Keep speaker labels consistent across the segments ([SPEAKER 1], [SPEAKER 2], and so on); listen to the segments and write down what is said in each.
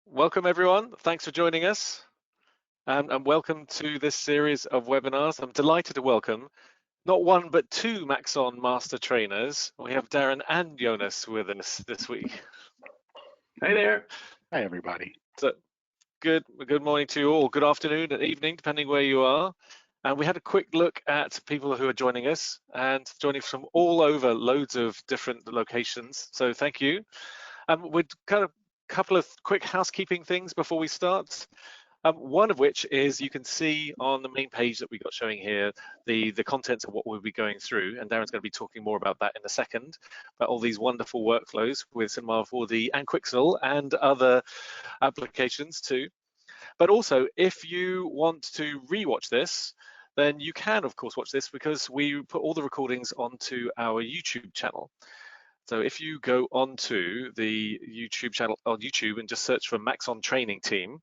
[SPEAKER 1] Welcome everyone. Thanks for joining us and welcome to this series of webinars. I'm delighted to welcome not one but two Maxon Master Trainers. We have Darrin and Jonas with us this week.
[SPEAKER 2] Hi there.
[SPEAKER 3] Hi everybody.
[SPEAKER 1] So good morning to you all, good afternoon and evening depending where you are. And we had a quick look at people who are joining us and joining from all over, loads of different locations. So thank you. We'd kind of couple of quick housekeeping things before we start. One of which is you can see on the main page that we got showing here the contents of what we'll be going through, and Darrin's going to be talking more about that in a second, about all these wonderful workflows with Cinema 4D and Quixel and other applications too. But also, if you want to rewatch this, then you can of course watch this because we put all the recordings onto our YouTube channel. So if you go onto the YouTube channel on YouTube and just search for Maxon Training Team,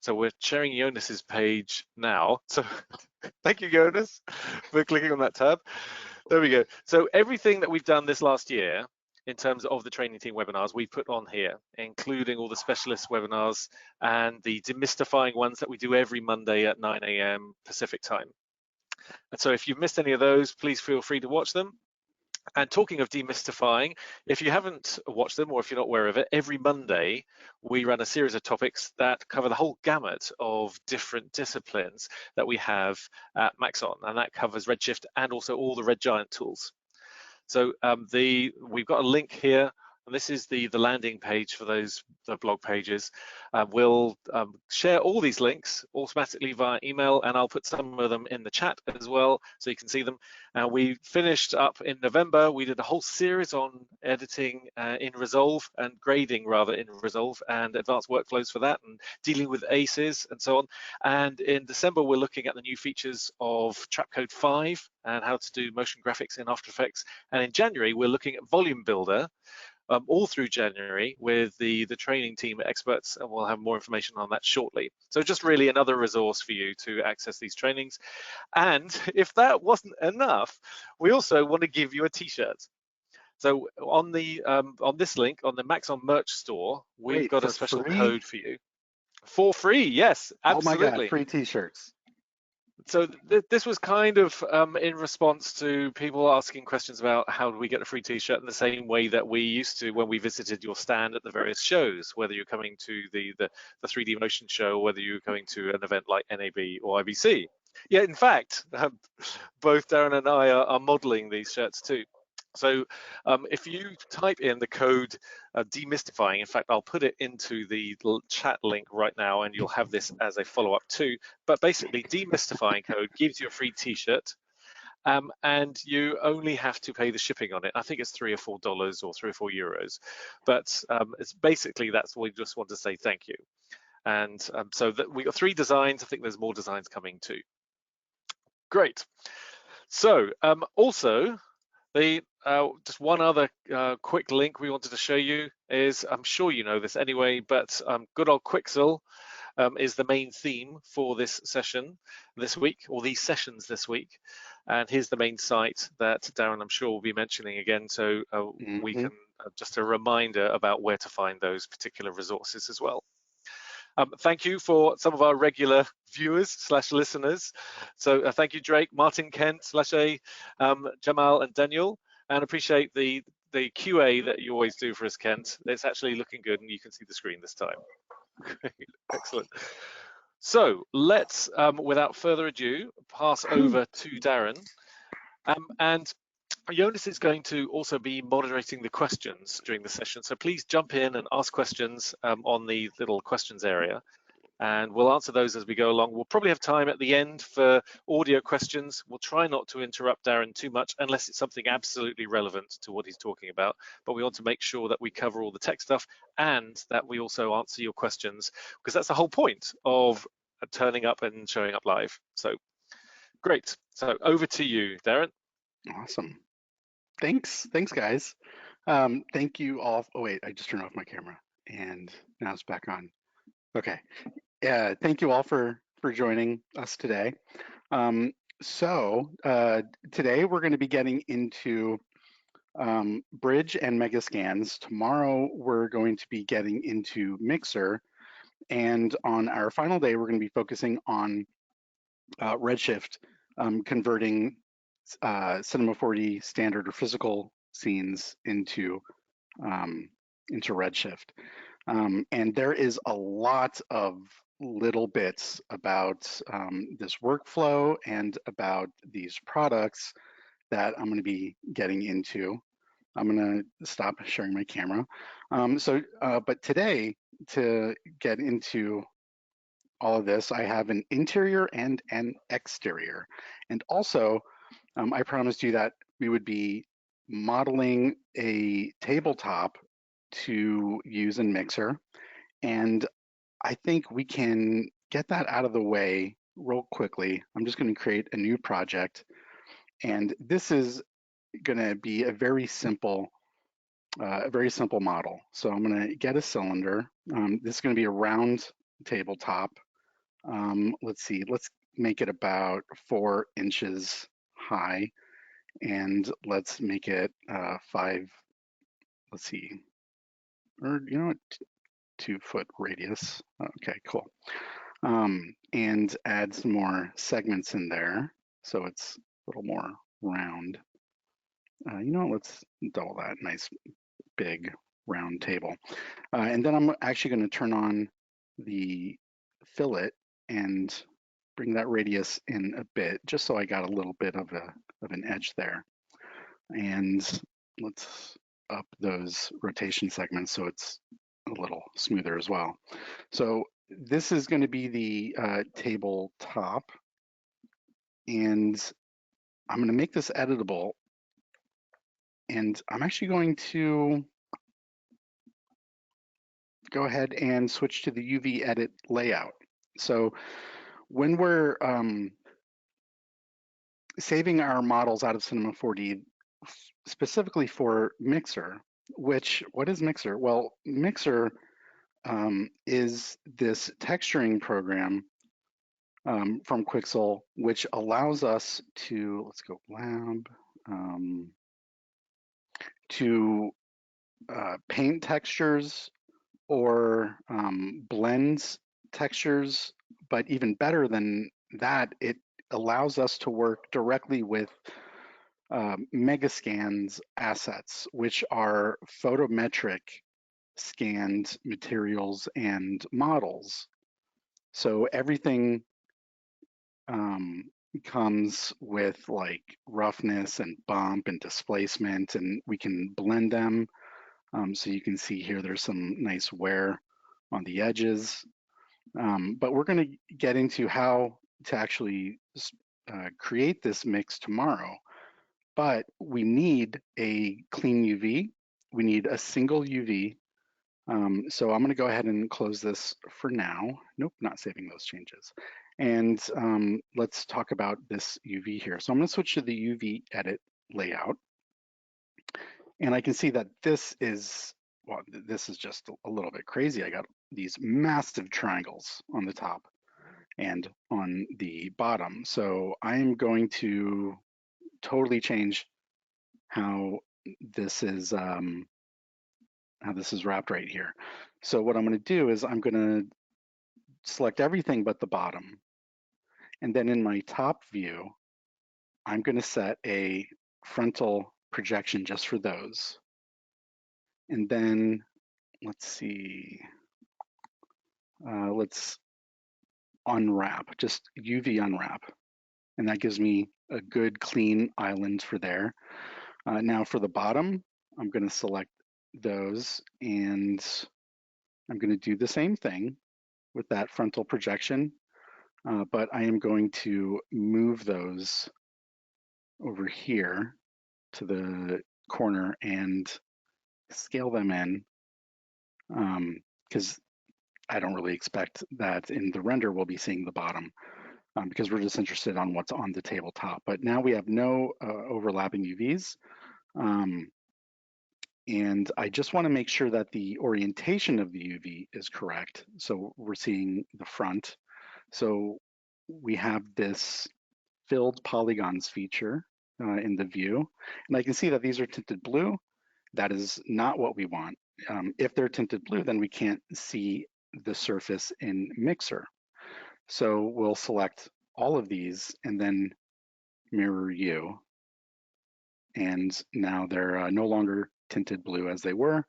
[SPEAKER 1] so we're sharing Jonas's page now. So thank you, Jonas, for clicking on that tab. There we go. So everything that we've done this last year in terms of the training team webinars, we put on here, including all the specialist webinars and the demystifying ones that we do every Monday at 9 a.m. Pacific time. And so if you've missed any of those, please feel free to watch them. And talking of demystifying, if you haven't watched them or if you're not aware of it, every Monday we run a series of topics that cover the whole gamut of different disciplines that we have at Maxon, and that covers Redshift and also all the Red Giant tools. So we've got a link here, and this is the landing page for the blog pages. We'll share all these links automatically via email, and I'll put some of them in the chat as well so you can see them. We finished up in November. We did a whole series on editing in Resolve and grading rather in Resolve and advanced workflows for that and dealing with ACEs and so on. And in December, we're looking at the new features of Trapcode 5 and how to do motion graphics in After Effects. And in January, we're looking at Volume Builder, all through January with the training team experts, and we'll have more information on that shortly. So just really another resource for you to access these trainings. And if that wasn't enough, we also want to give you a t-shirt. So on this link on the Maxon merch store, we've got a special code for you. For free, yes, absolutely.
[SPEAKER 3] Oh my God, free t-shirts.
[SPEAKER 1] So this was kind of in response to people asking questions about how do we get a free t-shirt in the same way that we used to when we visited your stand at the various shows, whether you're coming to the 3D motion show, whether you're coming to an event like NAB or IBC. Yeah, in fact, both Darrin and I are modeling these shirts too. So if you type in the code demystifying, in fact, I'll put it into the chat link right now and you'll have this as a follow-up too. But basically, demystifying code gives you a free t-shirt and you only have to pay the shipping on it. I think it's $3 or $4 or €3 or €4. But it's basically, that's what we just want to say thank you. And so we got 3 designs. I think there's more designs coming too. Great. So also, just one other quick link we wanted to show you is, I'm sure you know this anyway, but good old Quixel is the main theme for this session this week, or these sessions this week. And here's the main site that Darrin, I'm sure, will be mentioning again. So we can, just a reminder about where to find those particular resources as well. Thank you for some of our regular viewers / listeners. So thank you, Drake, Martin, Kent, /A, Jamal and Daniel, and appreciate the QA that you always do for us, Kent. It's actually looking good and you can see the screen this time. Excellent. So let's, without further ado, pass over to Darrin. And Jonas is going to also be moderating the questions during the session. So please jump in and ask questions on the little questions area. And we'll answer those as we go along. We'll probably have time at the end for audio questions. We'll try not to interrupt Darrin too much unless it's something absolutely relevant to what he's talking about. But we want to make sure that we cover all the tech stuff and that we also answer your questions, because that's the whole point of turning up and showing up live. So great. So over to you, Darrin.
[SPEAKER 3] Awesome. Thanks guys. Thank you all. Oh wait, I just turned off my camera and now it's back on. Okay. Thank you all for joining us today. Today we're going to be getting into Bridge and Megascans. Tomorrow we're going to be getting into Mixer, And on our final day, we're going to be focusing on Redshift, converting Cinema 4D standard or physical scenes into Redshift. And there is a lot of little bits about this workflow and about these products that I'm going to be getting into. I'm going to stop sharing my camera. But today, to get into all of this, I have an interior and an exterior. And also, I promised you that we would be modeling a tabletop to use in Mixer. And I think we can get that out of the way real quickly. I'm just going to create a new project. And this is going to be a very simple model. So I'm going to get a cylinder. This is going to be a round tabletop. Let's see, let's make it about 4 inches high, and let's make it 5, let's see, or you know what, 2 foot radius. Okay, cool. And add some more segments in there so it's a little more round. You know what, let's double that. Nice big round table. And then I'm actually going to turn on the fillet and bring that radius in a bit, just so I got a little bit of an edge there. And let's up those rotation segments so it's a little smoother as well. So this is going to be the tabletop, and I'm going to make this editable. And I'm actually going to go ahead and switch to the UV edit layout. So when we're saving our models out of Cinema 4D, specifically for Mixer, what is Mixer? Well, Mixer is this texturing program from Quixel, which allows us to, let's go lab, to paint textures or blends textures, but even better than that, it allows us to work directly with Megascans assets, which are photometric scanned materials and models. So everything comes with like roughness and bump and displacement, and we can blend them. So you can see here there's some nice wear on the edges. But we're going to get into how to actually create this mix tomorrow. But we need a clean UV. We need a single UV. So I'm going to go ahead and close this for now. Nope, not saving those changes. And let's talk about this UV here. So I'm going to switch to the UV edit layout. And I can see that this is, well, this is just a little bit crazy. I got these massive triangles on the top and on the bottom. So I'm going to totally change how this is wrapped right here. So what I'm going to do is I'm going to select everything but the bottom. And then in my top view, I'm going to set a frontal projection just for those. And then let's see, let's unwrap, just UV unwrap. And that gives me a good clean island for there. Now for the bottom, I'm going to select those, and I'm going to do the same thing with that frontal projection, but I am going to move those over here to the corner and scale them in, because I don't really expect that in the render we'll be seeing the bottom, because we're just interested on what's on the tabletop. But now we have no overlapping UVs. And I just want to make sure that the orientation of the UV is correct. So we're seeing the front. So we have this filled polygons feature in the view. And I can see that these are tinted blue. That is not what we want. If they're tinted blue, then we can't see the surface in Mixer. So we'll select all of these and then mirror you. And now they're no longer tinted blue as they were,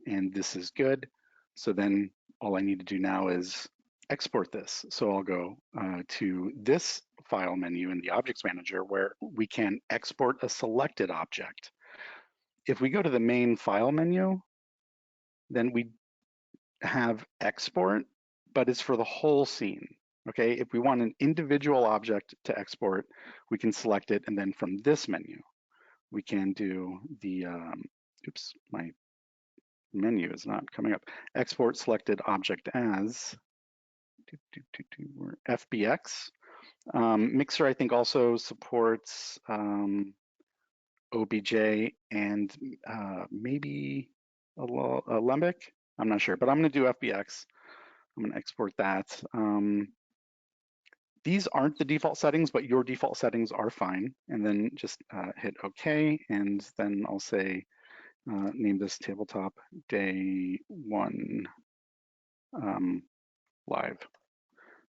[SPEAKER 3] and this is good. So then all I need to do now is export this. So I'll go to this file menu in the Objects Manager where we can export a selected object. If we go to the main file menu, then we have export, but it's for the whole scene. Okay, if we want an individual object to export, we can select it, and then from this menu, we can do the, oops, my menu is not coming up. Export selected object as FBX. Mixer, I think, also supports OBJ and maybe Alembic. I'm not sure, but I'm going to do FBX. I'm going to export that. These aren't the default settings, but your default settings are fine. And then just hit OK, and then I'll say, name this tabletop day 1 live.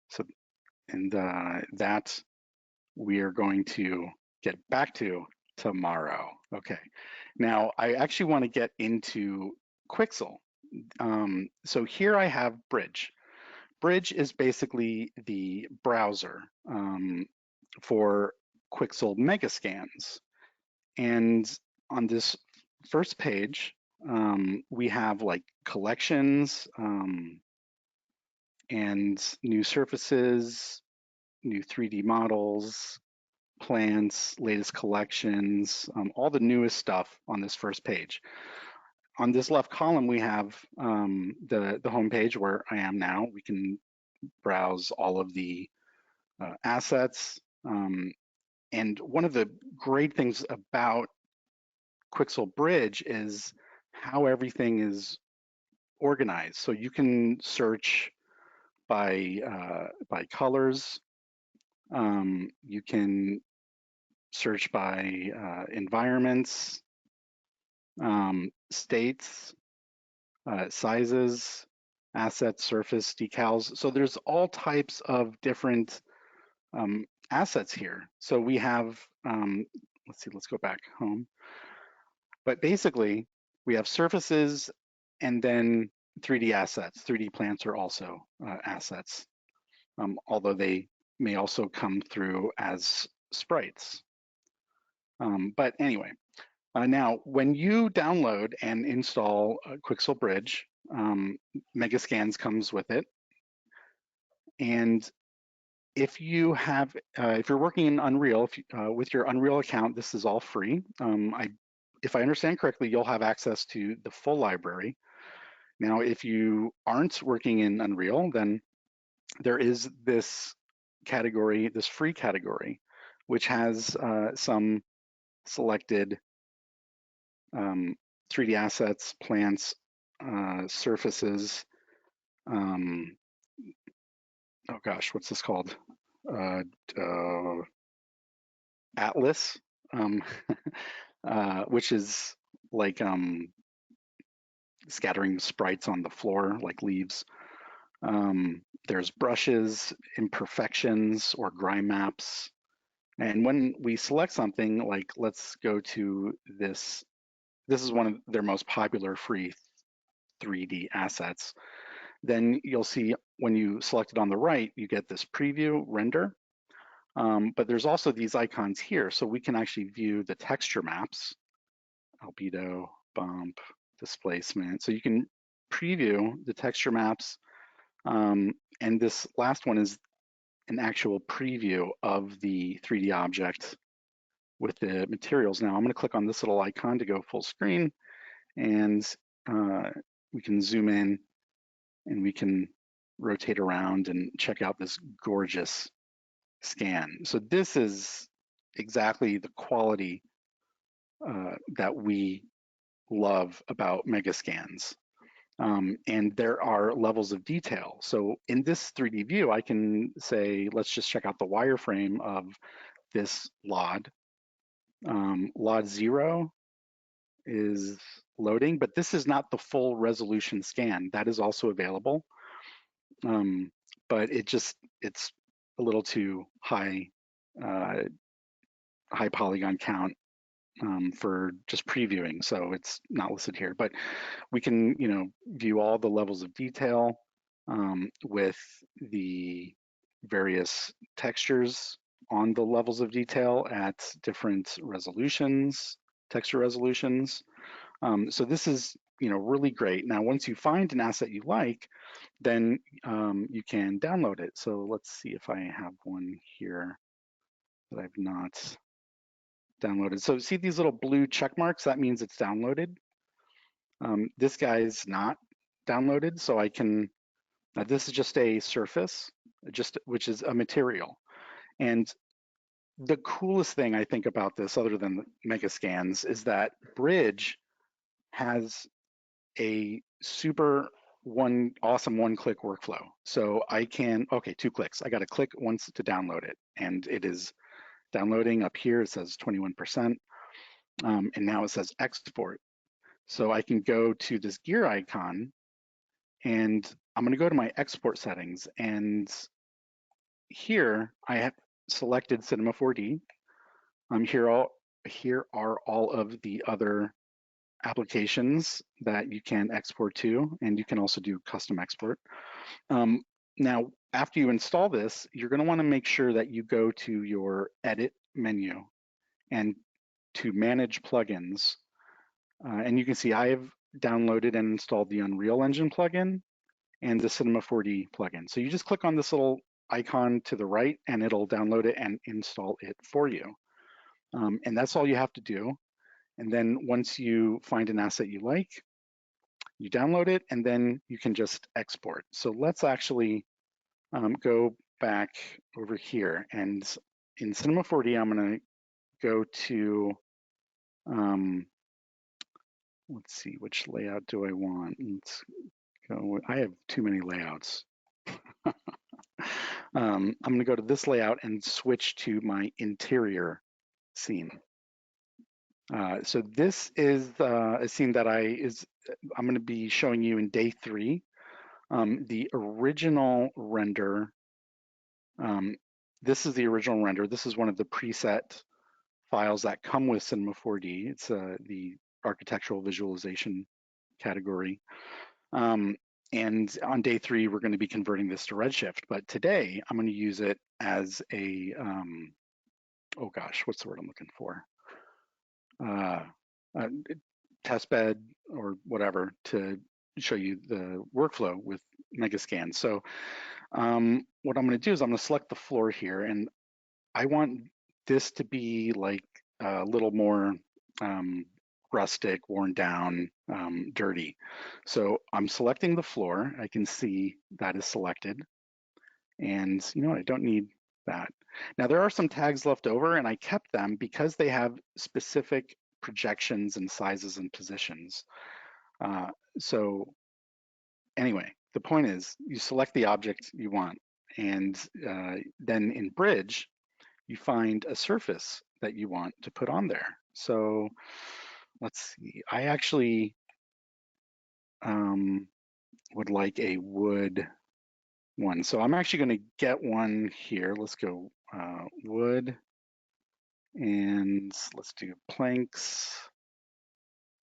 [SPEAKER 3] So, and that we are going to get back to tomorrow. Okay. Now I actually want to get into Quixel. So here I have Bridge. Bridge is basically the browser for Quixel Megascans. And on this first page, we have like collections and new surfaces, new 3D models, plants, latest collections, all the newest stuff on this first page. On this left column, we have the home page where I am now. We can browse all of the assets. And one of the great things about Quixel Bridge is how everything is organized. So you can search by colors. You can search by environments, states, sizes, assets, surface, decals. So there's all types of different assets here. So we have, let's see, let's go back home. But basically, we have surfaces and then 3D assets. 3D plants are also assets, although they may also come through as sprites. But anyway, now when you download and install Quixel Bridge, Megascans comes with it. And if you have, if you're working in Unreal, with your Unreal account, this is all free. If I understand correctly, you'll have access to the full library. Now, if you aren't working in Unreal, then there is this category, this free category, which has some selected 3D assets, plants, surfaces. Oh gosh, what's this called? Atlas, which is like scattering sprites on the floor like leaves. There's brushes, imperfections, or grime maps. And when we select something, like let's go to this, this is one of their most popular free 3D assets, then you'll see when you select it on the right, you get this preview render. But there's also these icons here, so we can actually view the texture maps, albedo, bump, displacement. So you can preview the texture maps. And this last one is an actual preview of the 3D object with the materials. Now I'm going to click on this little icon to go full screen, and we can zoom in and we can rotate around and check out this gorgeous scan. So this is exactly the quality that we love about Megascans. And there are levels of detail. So in this 3D view, I can say, let's just check out the wireframe of this LOD. LOD 0 is loading, but this is not the full resolution scan. That is also available. but it's a little too high polygon count for just previewing, so it's not listed here. But we can, view all the levels of detail with the various textures on the levels of detail at different resolutions, texture resolutions. So this is, really great. Now, once you find an asset you like, then you can download it. So let's see if I have one here that I've not downloaded. So see these little blue check marks? That means it's downloaded. This guy's not downloaded, so I can, this is just a surface, which is a material. And the coolest thing I think about this, other than Megascans, is that Bridge has a super awesome one-click workflow. So I can, okay, 2 clicks. I got to click once to download it, and it is downloading. Up here. It says 21%, and now it says export. So I can go to this gear icon, and I'm going to go to my export settings, and here I have selected Cinema 4D. Here are all of the other applications that you can export to, and you can also do custom export. Now, after you install this, you're going to want to make sure that you go to your edit menu and to manage plugins. And you can see I have downloaded and installed the Unreal Engine plugin and the Cinema 4D plugin. So you just click on this little icon to the right and it'll download it and install it for you. And that's all you have to do. And then once you find an asset you like, you download it and then you can just export. So let's actually go back over here, and in Cinema 4D, I'm going to go to, let's see, which layout do I want? Let's go, I have too many layouts. I'm going to go to this layout and switch to my interior scene. So this is a scene that I'm going to be showing you in day 3. The original render, this is the original render. This is one of the preset files that come with Cinema 4D. It's the architectural visualization category. And on day 3, we're going to be converting this to Redshift. But today, I'm going to use it as a, oh gosh, what's the word I'm looking for? Test bed or whatever to show you the workflow with Megascans. So what I'm going to do is I'm going to select the floor here, and I want this to be like a little more rustic, worn down, dirty. So I'm selecting the floor. I can see that is selected, and you know what? I don't need that. Now there are some tags left over, and I kept them because they have specific projections and sizes and positions. So anyway, the point is you select the object you want, and then in Bridge, you find a surface that you want to put on there. So let's see, I actually would like a wood one. So I'm actually going to get one here. Let's go wood, and let's do planks.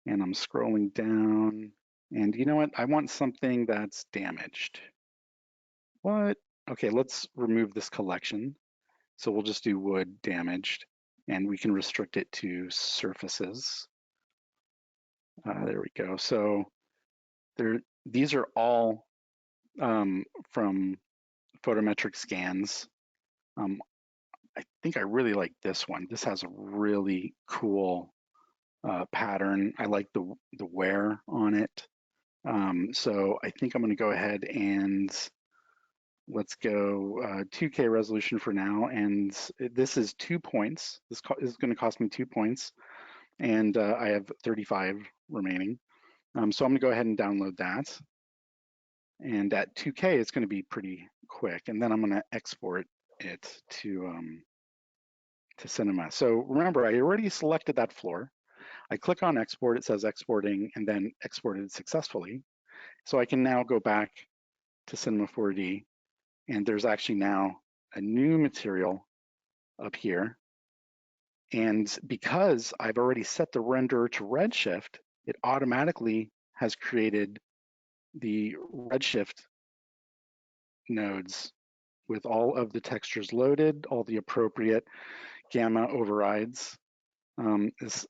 [SPEAKER 3] And I'm scrolling down, and you know what? I want something that's damaged. What? Okay, let's remove this collection. So we'll just do wood damaged, and we can restrict it to surfaces. There we go. So these are all from photometric scans. I think I really like this one. This has a really cool pattern. I like the wear on it. So I think I'm going to go ahead and let's go 2K resolution for now. And this is 2 points. This is going to cost me 2 points. And I have 35 remaining. So I'm going to go ahead and download that. And at 2K, it's going to be pretty quick. And then I'm going to export it to Cinema. So remember, I already selected that floor. I click on export, it says exporting, and then exported successfully. So I can now go back to Cinema 4D, and there's actually now a new material up here. And because I've already set the renderer to Redshift, it automatically has created the Redshift nodes with all of the textures loaded, all the appropriate gamma overrides is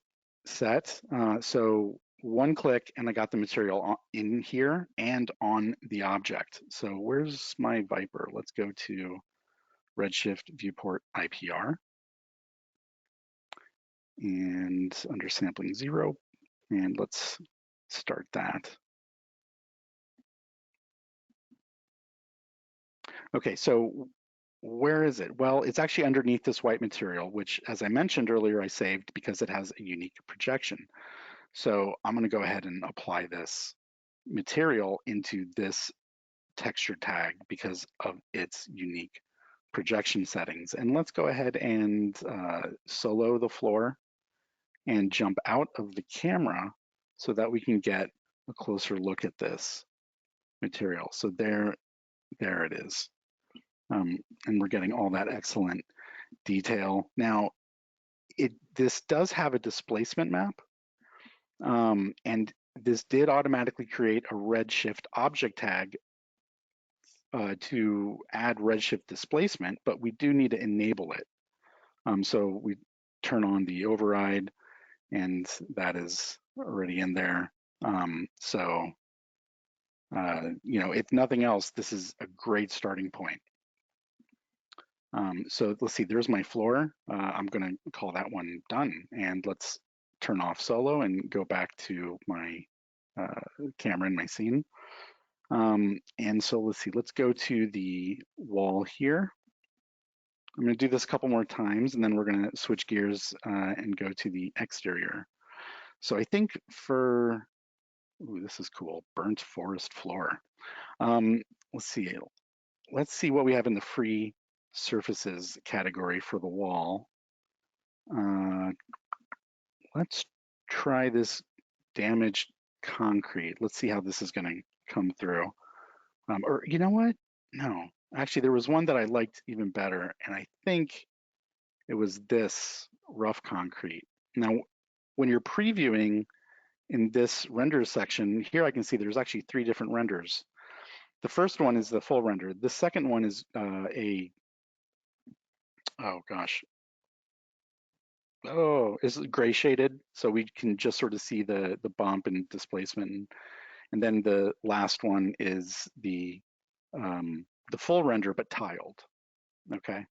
[SPEAKER 3] set. So one click and I got the material in here and on the object. So where's my Viper? Let's go to Redshift viewport IPR and under sampling 0, and let's start that. Okay, so where is it? Well, it's actually underneath this white material, which, as I mentioned earlier, I saved because it has a unique projection. So I'm going to go ahead and apply this material into this texture tag because of its unique projection settings. And let's go ahead and solo the floor and jump out of the camera so that we can get a closer look at this material. So there it is. And we're getting all that excellent detail. Now, this does have a displacement map, and this did automatically create a Redshift object tag to add Redshift displacement, but we do need to enable it. So we turn on the override, and that is already in there. You know, if nothing else, this is a great starting point. So let's see, there's my floor. I'm gonna call that one done, and let's turn off solo and go back to my camera and my scene. And so let's see, let's go to the wall here. I'm gonna do this a couple more times, and then we're gonna switch gears and go to the exterior. So I think for, ooh, this is cool, burnt forest floor. Let's see what we have in the free surfaces category for the wall. Let's try this damaged concrete. Let's see how this is going to come through. Or you know what? No, actually there was one that I liked even better, and I think it was this rough concrete. Now, when you're previewing in this render section, here I can see there's actually 3 different renders. The first one is the full render. The second one is it's gray shaded, so we can just sort of see the bump and displacement. And then the last one is the full render but tiled. Okay,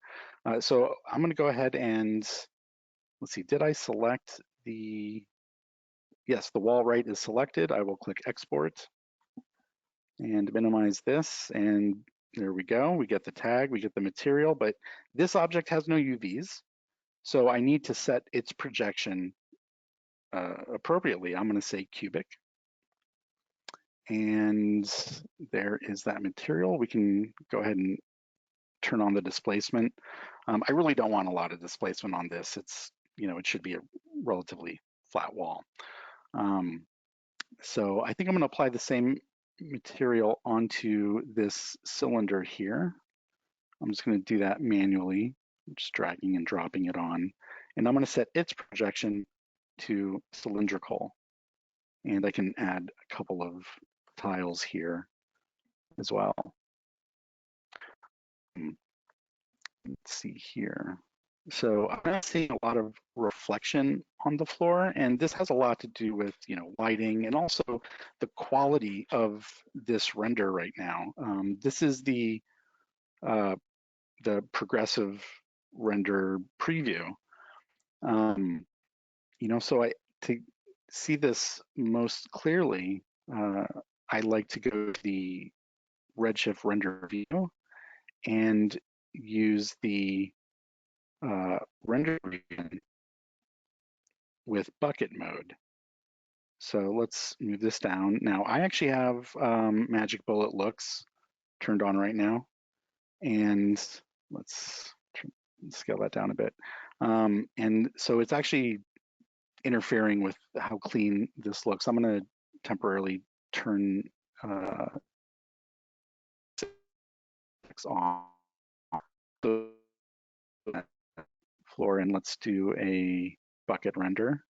[SPEAKER 3] so I'm going to go ahead and let's see. Did I select the? Yes, the wall right is selected. I will click export and minimize this, and there we go. We get the tag, we get the material, but this object has no UVs. So I need to set its projection appropriately. I'm going to say cubic. And there is that material. We can go ahead and turn on the displacement. I really don't want a lot of displacement on this. It's, you know, it should be a relatively flat wall. So I think I'm going to apply the same material onto this cylinder here. I'm just going to do that manually. I'm just dragging and dropping it on. And I'm going to set its projection to cylindrical. And I can add a couple of tiles here as well. Let's see here. So I'm not seeing a lot of reflection on the floor, and this has a lot to do with, you know, lighting and also the quality of this render right now. This is the progressive render preview. You know, so to see this most clearly, I like to go to the Redshift render view and use the render region with bucket mode. So let's move this down. Now I actually have Magic Bullet Looks turned on right now, and let's scale that down a bit. And so it's actually interfering with how clean this looks. I'm going to temporarily turn objects on the floor, and let's do a bucket render.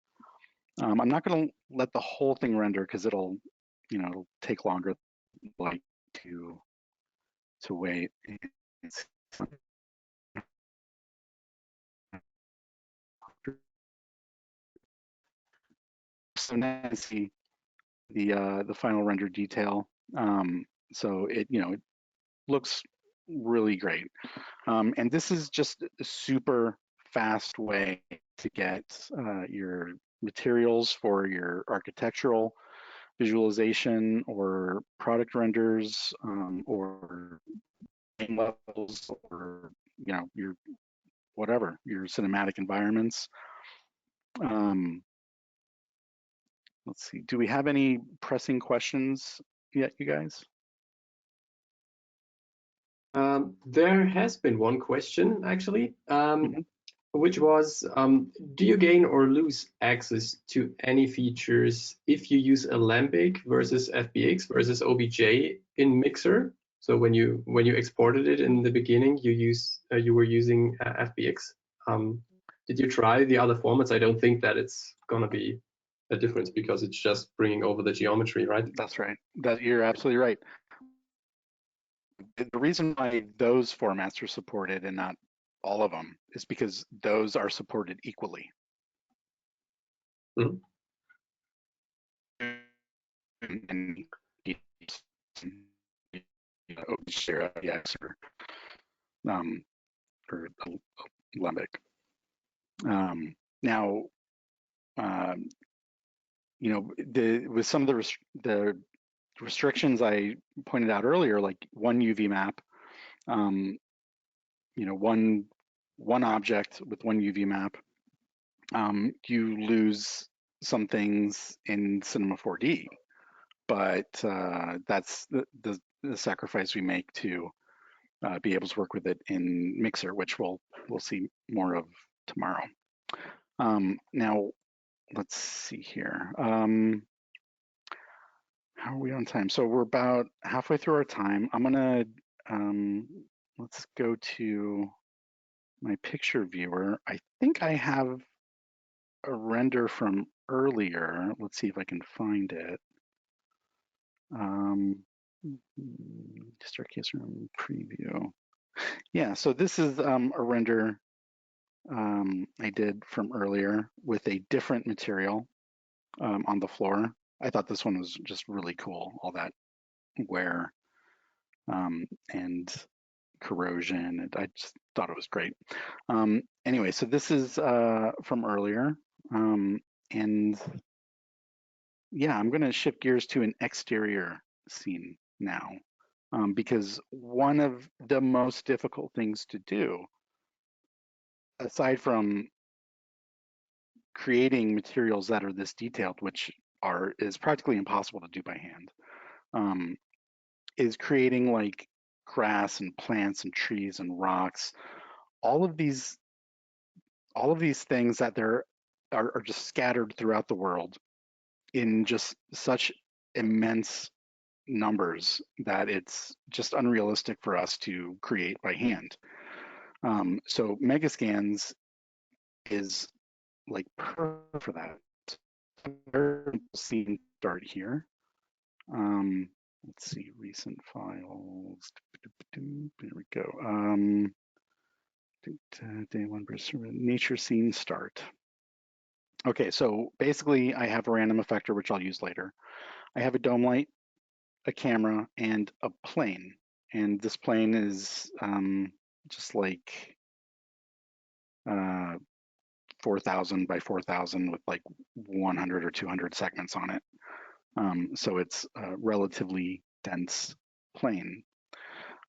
[SPEAKER 3] I'm not going to let the whole thing render because it'll take longer, like to wait. So now you see the final render detail. So it it looks really great. And this is just a super fast way to get your materials for your architectural visualization or product renders, or game levels, or your whatever, your cinematic environments. Let's see, do we have any pressing questions yet, you guys?
[SPEAKER 2] There has been one question actually,
[SPEAKER 3] Mm-hmm.
[SPEAKER 2] which was, do you gain or lose access to any features if you use Alembic versus FBX versus OBJ in Mixer? So when you exported it in the beginning, you were using FBX. Did you try the other formats? I don't think that it's gonna be a difference because it's just bringing over the geometry, right?
[SPEAKER 3] That's right. That you're absolutely right. The reason why those formats are supported and not all of them is because those are supported equally.
[SPEAKER 2] Mm-hmm.
[SPEAKER 3] And share FBX or Alembic. Now, with some of the restrictions I pointed out earlier, like one UV map, one object with one UV map, you lose some things in Cinema 4D, but that's the sacrifice we make to be able to work with it in Mixer, which we'll see more of tomorrow. Now, let's see here. How are we on time? So we're about halfway through our time. I'm gonna, let's go to my picture viewer. I think I have a render from earlier. Let's see if I can find it. Start case room preview. Yeah, so this is a render I did from earlier with a different material on the floor. I thought this one was just really cool, all that wear and corrosion, and I just thought it was great. Anyway, so this is from earlier, and yeah, I'm gonna shift gears to an exterior scene now, because one of the most difficult things to do, aside from creating materials that are this detailed, which is practically impossible to do by hand, is creating like grass and plants and trees and rocks, all of these things that are just scattered throughout the world in just such immense numbers that it's just unrealistic for us to create by hand. So Megascans is like perfect for that. Scene start here. Let's see, recent files. There we go. Day one, nature scene start. Okay, so basically I have a random effector, which I'll use later. I have a dome light, a camera, and a plane. And this plane is just like 4,000 by 4,000 with like 100 or 200 segments on it. So it's a relatively dense plane.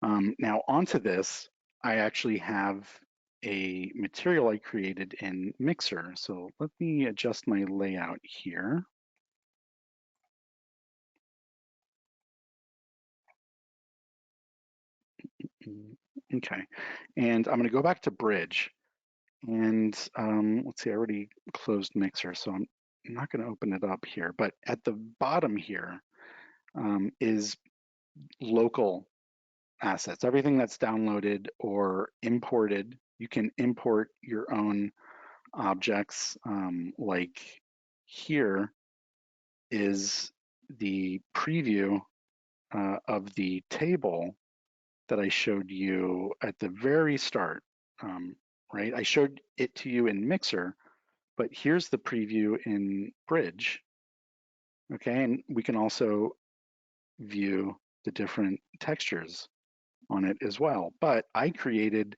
[SPEAKER 3] Now onto this, I actually have a material I created in Mixer. So let me adjust my layout here. Okay, and I'm going to go back to Bridge, and let's see, I already closed Mixer, so I'm not going to open it up here, but at the bottom here is local assets, everything that's downloaded or imported. You can import your own objects. Like here is the preview of the table that I showed you at the very start, right? I showed it to you in Mixer, but here's the preview in Bridge, okay? And we can also view the different textures on it as well. But I created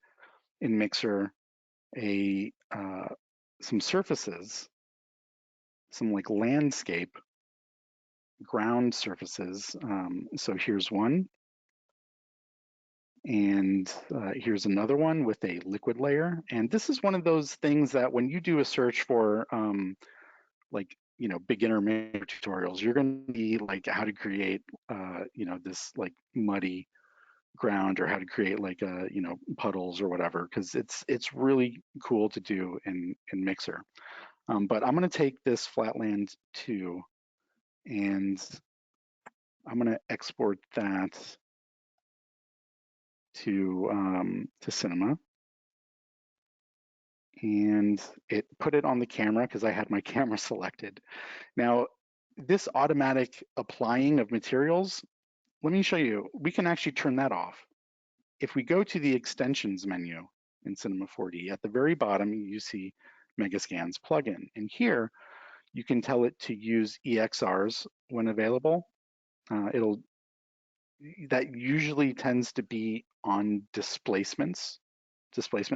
[SPEAKER 3] in Mixer some surfaces, some like landscape ground surfaces. So here's one, and here's another one with a liquid layer. And this is one of those things that when you do a search for like, you know, beginner Mixer tutorials, you're going to be like how to create, you know, this like muddy ground, or how to create like you know, puddles or whatever, because it's really cool to do in Mixer. But I'm going to take this flatland 2 and I'm going to export that to Cinema, and it put it on the camera because I had my camera selected. Now, this automatic applying of materials, let me show you. We can actually turn that off. If we go to the extensions menu in Cinema 4D, at the very bottom, you see Megascans plugin. And here, you can tell it to use EXRs when available. That usually tends to be on displacement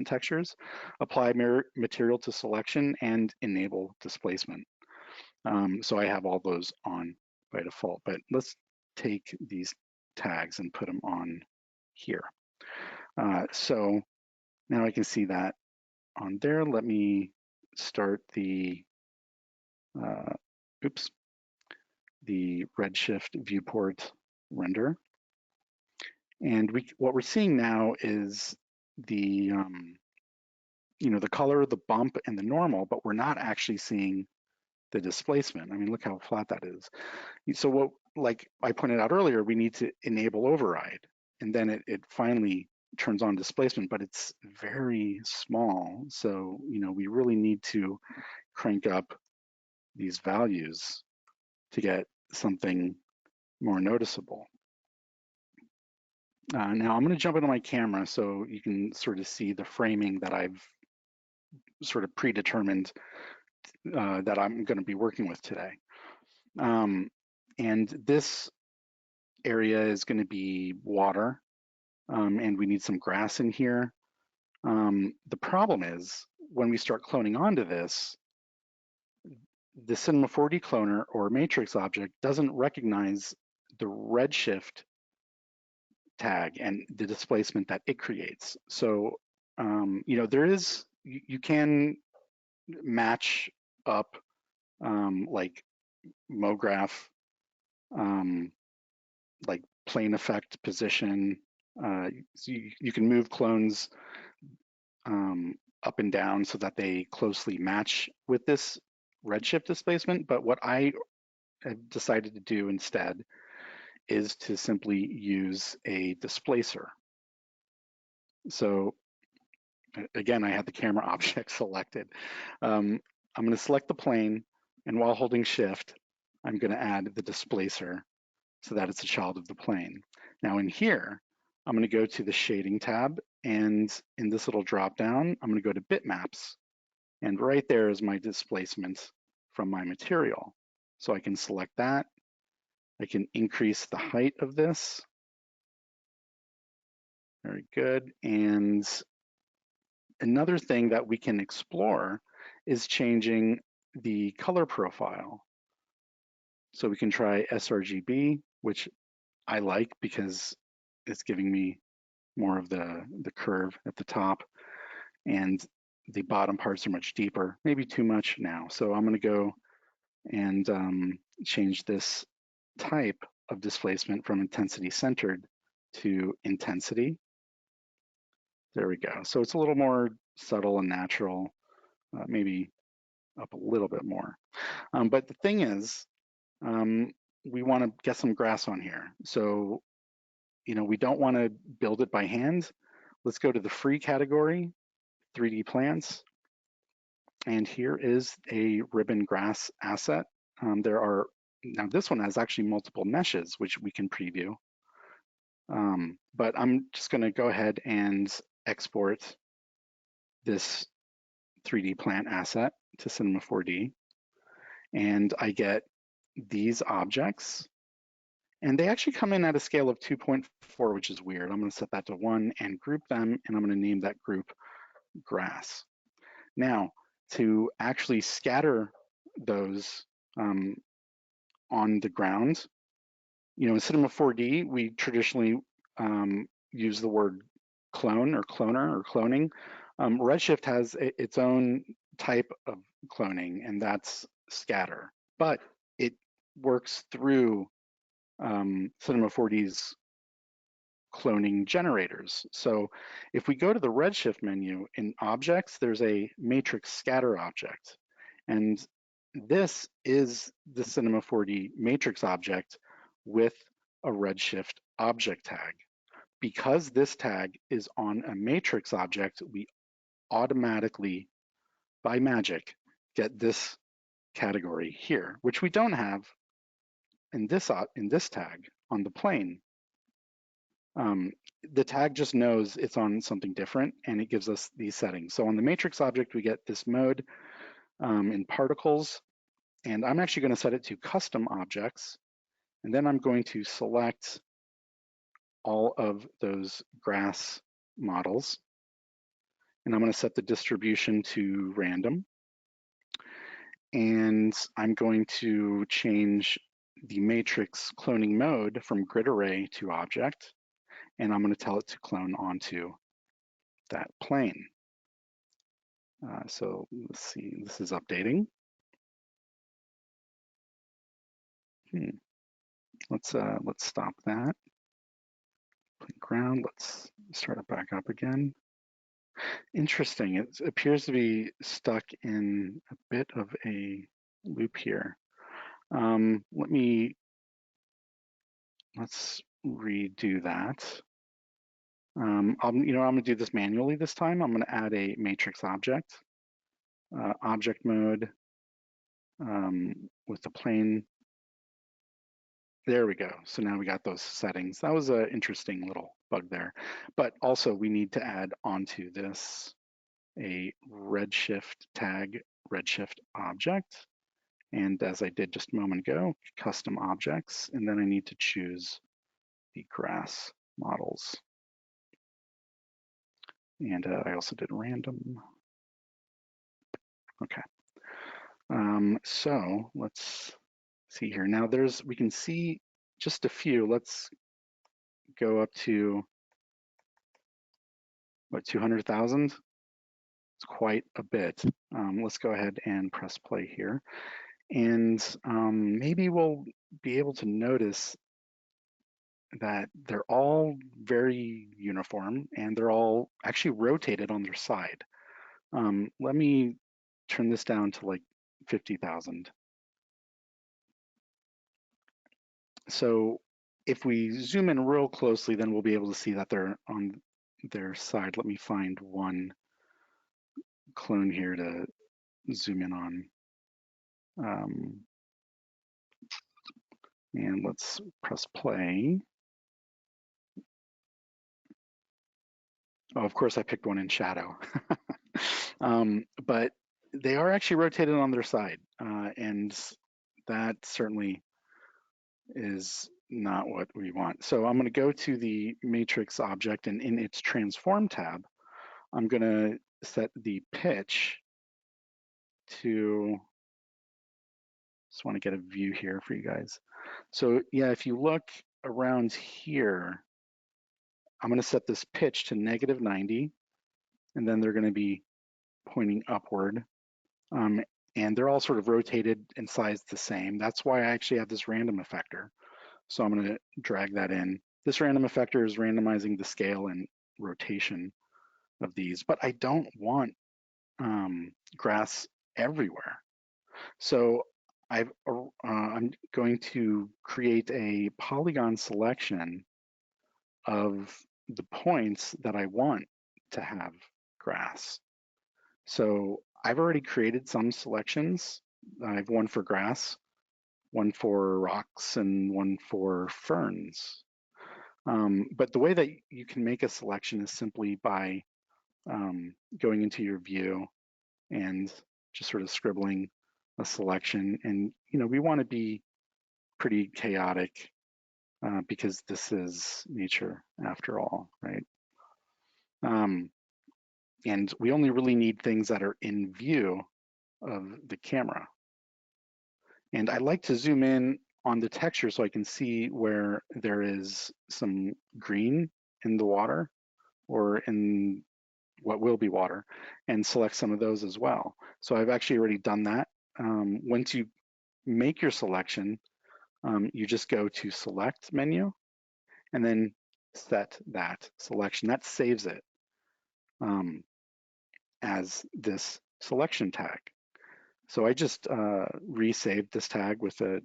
[SPEAKER 3] textures, apply material to selection, and enable displacement. So I have all those on by default, but let's take these tags and put them on here. So now I can see that on there. Let me start the, the Redshift viewport render. And what we're seeing now is the, you know, the color, the bump, and the normal, but we're not actually seeing the displacement. I mean, look how flat that is. So what, like I pointed out earlier, we need to enable override, and then it finally turns on displacement, but it's very small. So, you know, we really need to crank up these values to get something more noticeable. Now I'm going to jump into my camera so you can sort of see the framing that I've sort of predetermined that I'm going to be working with today. And this area is going to be water, and we need some grass in here. The problem is when we start cloning onto this, the Cinema 4D cloner or matrix object doesn't recognize the redshift tag and the displacement that it creates. So, you know, there is, you can match up like MoGraph, like plane effect position. So you can move clones up and down so that they closely match with this redshift displacement. But what I have decided to do instead is to simply use a displacer. So again, I had the camera object selected. I'm going to select the plane, and while holding shift, I'm going to add the displacer so that it's a child of the plane. Now in here, I'm going to go to the shading tab, and in this little drop down, I'm going to go to bitmaps, and right there is my displacement from my material. So I can select that. I can increase the height of this. Very good. And another thing that we can explore is changing the color profile. So we can try sRGB, which I like because it's giving me more of the curve at the top, and the bottom parts are much deeper, maybe too much now. So I'm going to go and change this type of displacement from intensity centered to intensity. There we go. So it's a little more subtle and natural, maybe up a little bit more. But the thing is, we want to get some grass on here. So we don't want to build it by hand. Let's go to the free category, 3D plants. And here is a ribbon grass asset. Now this one has actually multiple meshes, which we can preview. But I'm just going to go ahead and export this 3D plant asset to Cinema 4D. And I get these objects. And they actually come in at a scale of 2.4, which is weird. I'm going to set that to 1 and group them, and I'm going to name that group grass. Now, to actually scatter those on the ground, in Cinema 4D, we traditionally use the word clone or cloner or cloning. Redshift has its own type of cloning, and that's scatter, but it works through Cinema 4D's cloning generators. So if we go to the Redshift menu in objects, there's a matrix scatter object. And this is the Cinema 4D matrix object with a Redshift object tag. Because this tag is on a matrix object, we automatically, by magic, get this category here, which we don't have in this tag on the plane. The tag just knows it's on something different, and it gives us these settings. So on the matrix object, we get this mode in particles, and I'm actually going to set it to custom objects, and then I'm going to select all of those grass models, and I'm going to set the distribution to random, and I'm going to change the matrix cloning mode from grid array to object, and I'm going to tell it to clone onto that plane. So let's see, this is updating. Let's stop that. Ground, let's start it back up again. Interesting, it appears to be stuck in a bit of a loop here. Let's redo that. I'm gonna do this manually this time. I'm gonna add a matrix object, object mode with the plane. There we go. So now we got those settings. That was an interesting little bug there. But also we need to add onto this a Redshift tag, Redshift object. And as I did just a moment ago, custom objects. And then I need to choose the grass models. And I also did random. Okay. So let's see here. Now we can see just a few. Let's go up to, what, 200,000? It's quite a bit. Let's go ahead and press play here. And maybe we'll be able to notice that they're all very uniform and they're all actually rotated on their side. Let me turn this down to like 50,000. So if we zoom in real closely, then we'll be able to see that they're on their side. Let me find one clone here to zoom in on. And let's press play. Oh, of course I picked one in shadow. But they are actually rotated on their side. And that certainly is not what we want. So I'm going to go to the matrix object, and in its transform tab, I'm going to set the pitch to, just want to get a view here for you guys. So yeah, if you look around here, I'm going to set this pitch to -90, and then they're going to be pointing upward. And they're all sort of rotated and sized the same. That's why I actually have this random effector. So I'm going to drag that in. This random effector is randomizing the scale and rotation of these, but I don't want grass everywhere. So I'm going to create a polygon selection of the points that I want to have grass. So I've already created some selections. I have one for grass, one for rocks, and one for ferns. But the way that you can make a selection is simply by going into your view and just sort of scribbling a selection. And we want to be pretty chaotic because this is nature after all, right? And we only really need things that are in view of the camera. And I like to zoom in on the texture so I can see where there is some green in the water or in what will be water, and select some of those as well. So I've actually already done that. Once you make your selection, you just go to Select menu and then set that selection. That saves it as this selection tag. So I just resaved this tag with a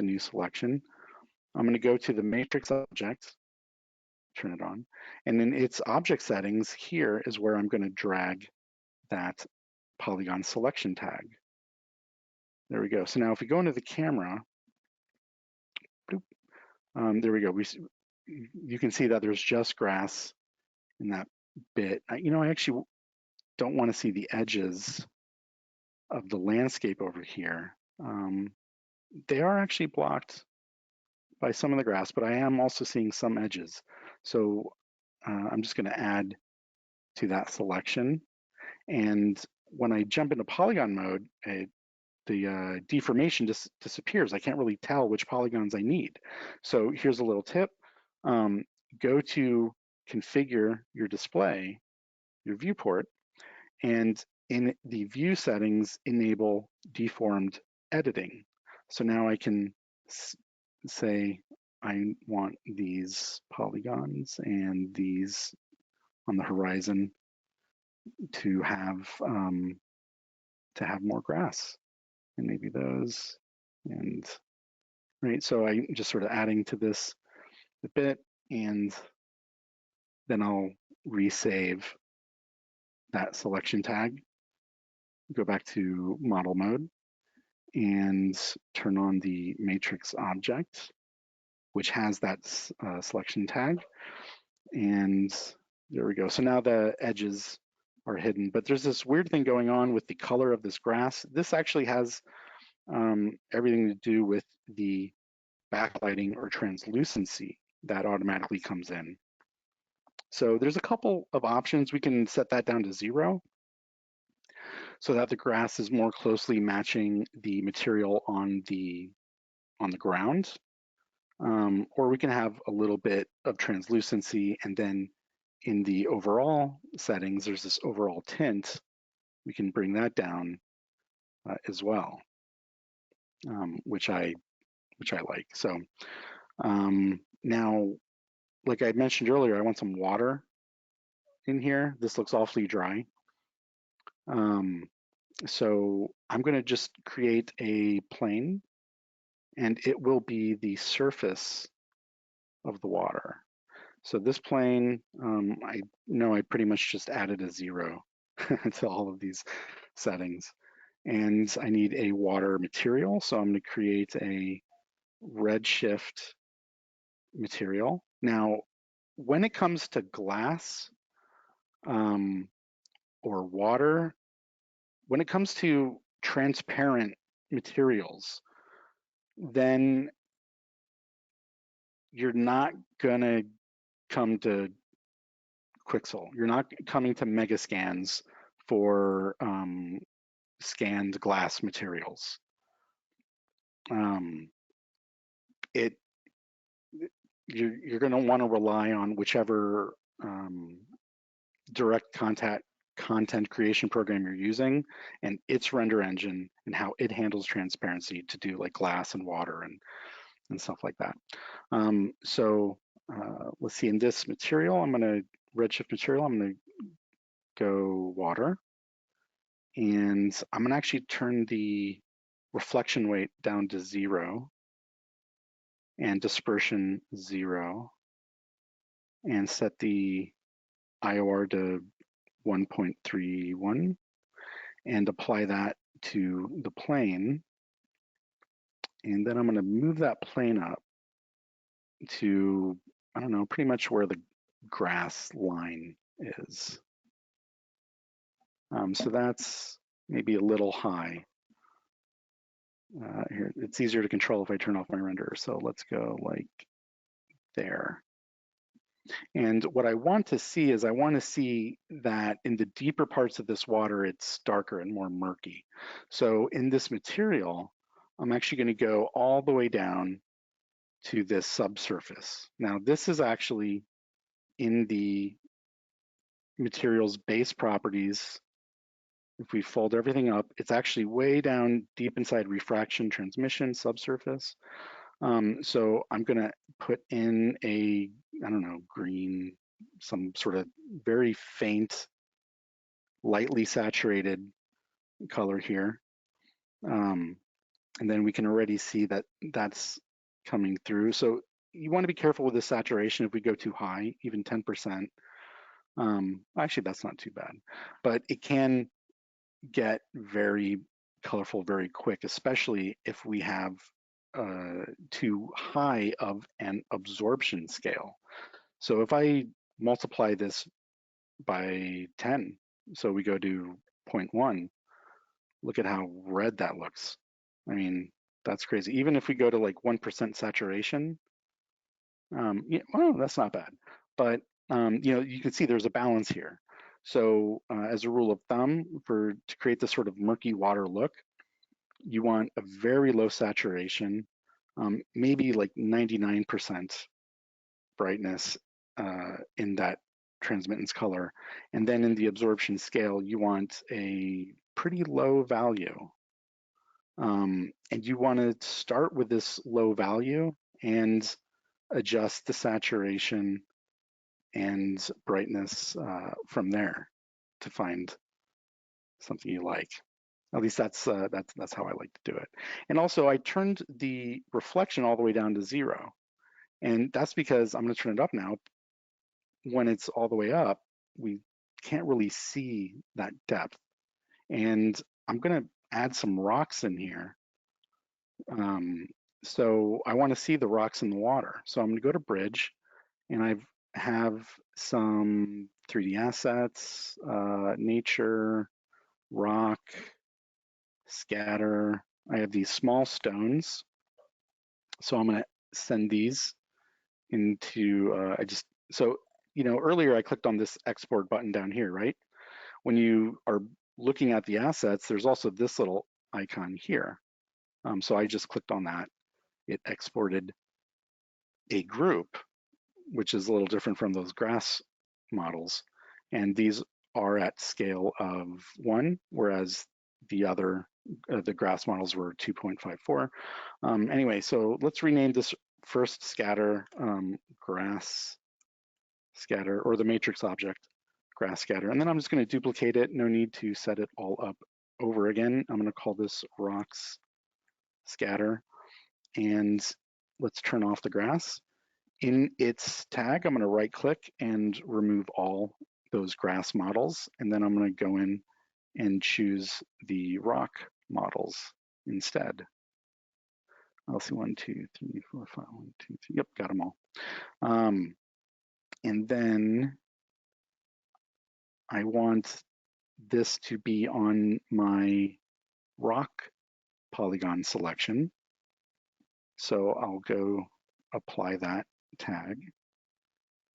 [SPEAKER 3] new selection. I'm going to go to the matrix object, turn it on, and then its object settings here is where I'm going to drag that polygon selection tag. There we go. So now if we go into the camera, there we go. You can see that there's just grass in that bit. I actually don't want to see the edges of the landscape over here. They are actually blocked by some of the grass, but I am also seeing some edges. So I'm just going to add to that selection. And when I jump into polygon mode, the deformation just disappears. I can't really tell which polygons I need. So here's a little tip. Go to configure your display, your viewport, and in the view settings, enable deformed editing. So now I can say I want these polygons and these on the horizon to have more grass, and maybe those, and right. So I'm just sort of adding to this a bit, and then I'll resave that selection tag, go back to model mode, and turn on the matrix object, which has that selection tag. And there we go. So now the edges are hidden, but there's this weird thing going on with the color of this grass. This actually has everything to do with the backlighting or translucency that automatically comes in. So there's a couple of options. We can set that down to 0 so that the grass is more closely matching the material on the ground. Or we can have a little bit of translucency, and then in the overall settings, there's this overall tint. We can bring that down as well, which I like. So now, like I mentioned earlier, I want some water in here. This looks awfully dry. So I'm going to just create a plane, and it will be the surface of the water. So this plane, I know I pretty much just added a 0 to all of these settings. And I need a water material. So I'm going to create a Redshift material. Now, when it comes to glass or water, when it comes to transparent materials, then you're not going to come to Quixel. You're not coming to Megascans for scanned glass materials. You're going to want to rely on whichever direct content creation program you're using and its render engine and how it handles transparency to do like glass and water and stuff like that. So let's see, in this material, I'm going to Redshift material, I'm going to go water, and I'm going to actually turn the reflection weight down to 0 and dispersion 0. and set the IOR to 1.31 and apply that to the plane. And then I'm going to move that plane up to, I don't know, pretty much where the grass line is. So that's maybe a little high. Here, it's easier to control if I turn off my renderer. So let's go like there. And what I want to see is I want to see that in the deeper parts of this water, it's darker and more murky. So in this material, I'm actually going to go all the way down to this subsurface. Now, this is actually in the material's base properties. If we fold everything up, it's actually way down deep inside refraction, transmission, subsurface. So I'm going to put in a, I don't know, green, some sort of very faint, lightly saturated color here. And then we can already see that that's coming through. So you want to be careful with the saturation if we go too high, even 10%. Actually, that's not too bad, but it can get very colorful very quick, especially if we have too high of an absorption scale. So if I multiply this by 10, so we go to 0.1, look at how red that looks. I mean, that's crazy. Even if we go to like 1% saturation, yeah, well, that's not bad. But you know, you can see there's a balance here. So as a rule of thumb, to create this sort of murky water look, you want a very low saturation, maybe like 99% brightness in that transmittance color. And then in the absorption scale, you want a pretty low value. And you want to start with this low value and adjust the saturation and brightness from there to find something you like. At least that's how I like to do it. And also I turned the reflection all the way down to 0. And that's because I'm going to turn it up now. When it's all the way up, we can't really see that depth. And I'm going to add some rocks in here. So I want to see the rocks in the water. So I'm going to go to Bridge, and I have some 3D assets, nature, rock, scatter. I have these small stones. So I'm going to send these into, so, you know, earlier I clicked on this export button down here, right? When you are looking at the assets, there's also this little icon here. So I just clicked on that. It exported a group, which is a little different from those grass models. And these are at scale of 1, whereas the other, the grass models were 2.54. Anyway, so let's rename this first scatter grass scatter, or the matrix object grass scatter. And then I'm just going to duplicate it. No need to set it all up over again. I'm going to call this rocks scatter. And let's turn off the grass. In its tag, I'm going to right click and remove all those grass models. And then I'm going to go in and choose the rock models instead. I'll see 1, 2, 3, 4, 5, 1, 2, 3. Yep, got them all. And then I want this to be on my rock polygon selection. So I'll go apply that tag.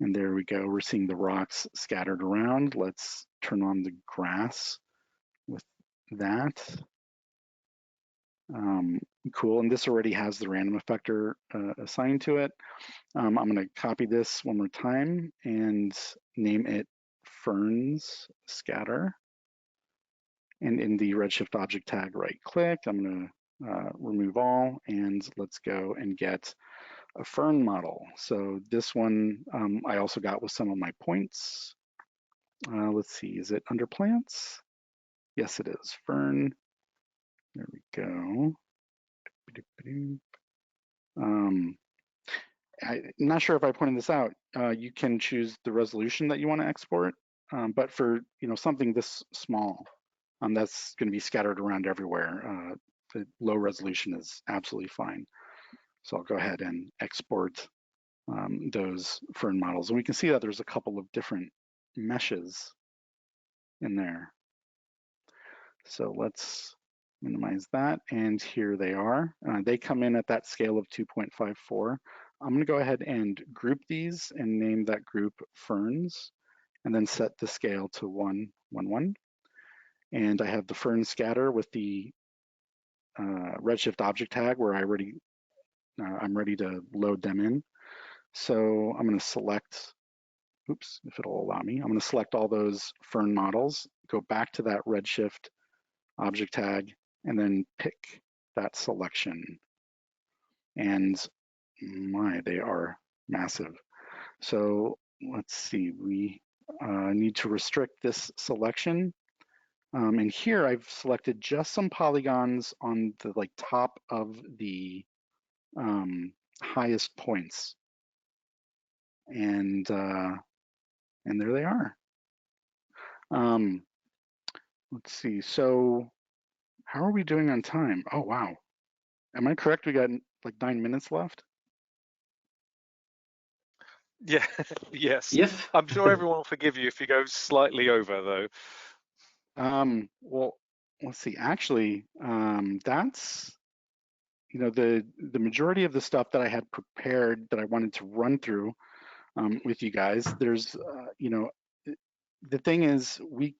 [SPEAKER 3] And there we go. We're seeing the rocks scattered around. Let's turn on the grass with that. Cool. And this already has the random effector assigned to it. I'm going to copy this one more time and name it Ferns Scatter. And in the Redshift object tag, right click. I'm going to remove all, and let's go and get a fern model. So this one I also got with some of my points. Let's see, is it under plants? Yes, it is. Fern. There we go. I'm not sure if I pointed this out. You can choose the resolution that you want to export, but for something this small, that's going to be scattered around everywhere. The low resolution is absolutely fine. So I'll go ahead and export those fern models, and we can see that there's a couple of different meshes in there. So let's minimize that, and here they are. They come in at that scale of 2.54. I'm going to go ahead and group these and name that group ferns, and then set the scale to 1, 1, 1. And I have the fern scatter with the Redshift object tag where I'm ready to load them in. So I'm going to select, oops, if it'll allow me, I'm going to select all those fern models, go back to that Redshift object tag, and then pick that selection. And my, they are massive. So let's see, we need to restrict this selection. And here I've selected just some polygons on the top of the highest points. And there they are. Let's see, so how are we doing on time? Oh, wow. Am I correct? We got like 9 minutes left?
[SPEAKER 1] Yeah, yes.
[SPEAKER 2] Yes.
[SPEAKER 1] I'm sure everyone will forgive you if you go slightly over, though.
[SPEAKER 3] Well, let's see. Actually, that's the majority of the stuff that I had prepared that I wanted to run through with you guys. There's the thing is we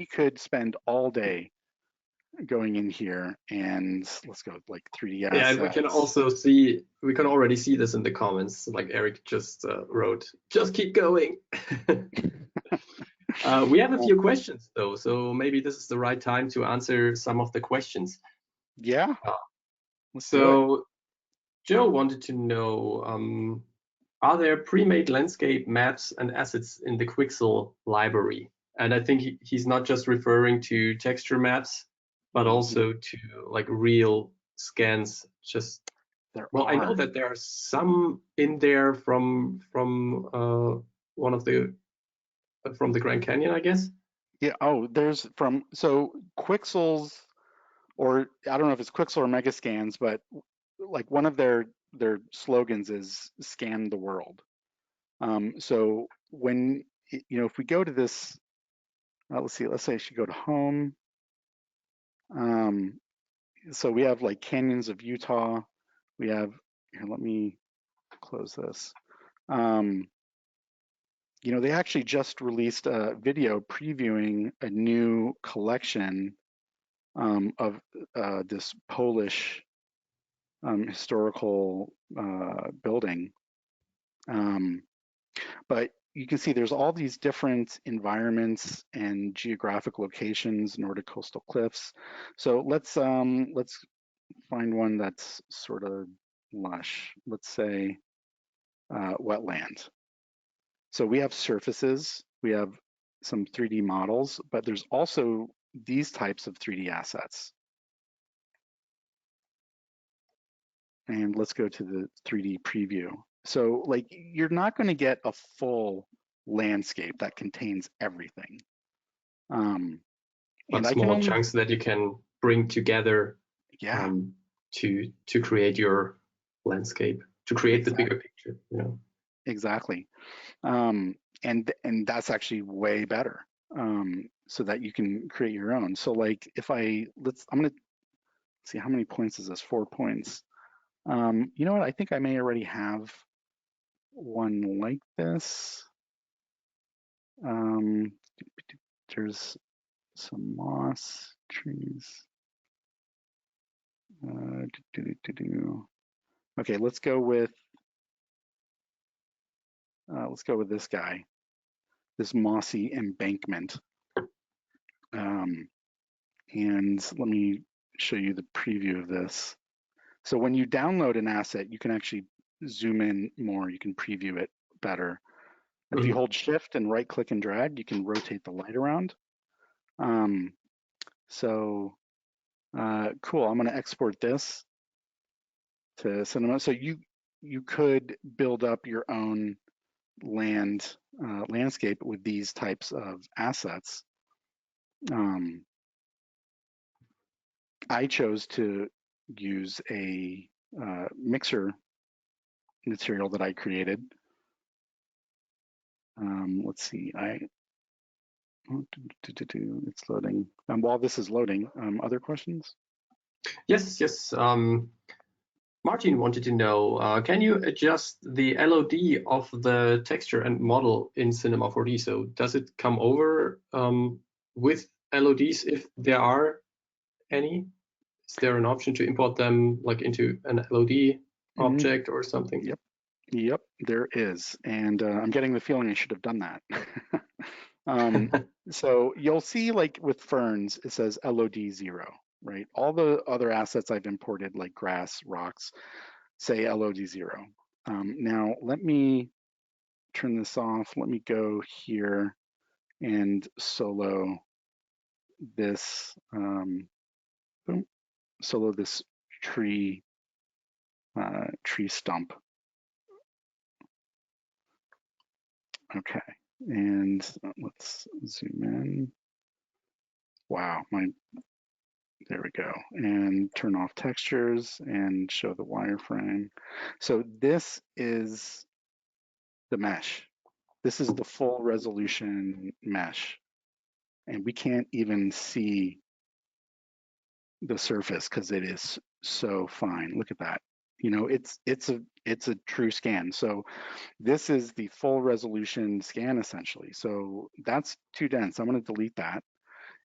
[SPEAKER 3] could spend all day going in here, and let's go like 3D assets.
[SPEAKER 2] Yeah, and we can also see, we can already see this in the comments, like Eric just wrote, just keep going. We have a few questions though, so maybe this is the right time to answer some of the questions.
[SPEAKER 3] Yeah.
[SPEAKER 2] So Joe wanted to know, are there pre-made landscape maps and assets in the Quixel library? And I think he's not just referring to texture maps, but also to like real scans. I know that there are some in there from one of the from the Grand Canyon, I guess.
[SPEAKER 3] Yeah. Oh, there's so Quixel's, or I don't know if it's Quixel or Megascans, but like one of their slogans is "Scan the world." So when if we go to this, let's see, let's say I should go to home. So we have like canyons of Utah. We have here. Let me close this. They actually just released a video previewing a new collection of this Polish historical building. But you can see there's all these different environments and geographic locations, Nordic coastal cliffs. So let's find one that's sort of lush. Let's say wetland. So we have surfaces, we have some 3D models, but there's also these types of 3D assets. And let's go to the 3D preview. So like you're not going to get a full landscape that contains everything.
[SPEAKER 2] But small chunks that you can bring together to create your landscape, to create the bigger picture.
[SPEAKER 3] Exactly. And that's actually way better, so that you can create your own. So like if I'm gonna see how many points is this, 4 points. You know what, I think I may already have one like this. There's some moss trees. Okay, let's go with this guy, this mossy embankment. And let me show you the preview of this. So when you download an asset, you can actually zoom in more, you can preview it better. If you hold shift and right click and drag, you can rotate the light around. Cool, I'm gonna export this to Cinema. So you could build up your own landscape with these types of assets. I chose to use a mixer material that I created. Let's see, it's loading. While this is loading, other questions?
[SPEAKER 2] Yes. Martin wanted to know, can you adjust the LOD of the texture and model in Cinema 4D? So does it come over with LODs if there are any? Is there an option to import them like into an LOD object or something?
[SPEAKER 3] Yep, there is. And I'm getting the feeling I should have done that. So you'll see like with ferns, it says LOD 0, right? All the other assets I've imported like grass, rocks, say LOD 0. Now let me turn this off. Let me go here and solo this, boom, solo this tree stump. Okay, and let's zoom in. Wow, there we go. And turn off textures and show the wireframe. So this is the mesh. This is the full resolution mesh. And we can't even see the surface because it is so fine. Look at that. You know, it's a true scan. So this is the full resolution scan essentially. So that's too dense. I'm going to delete that,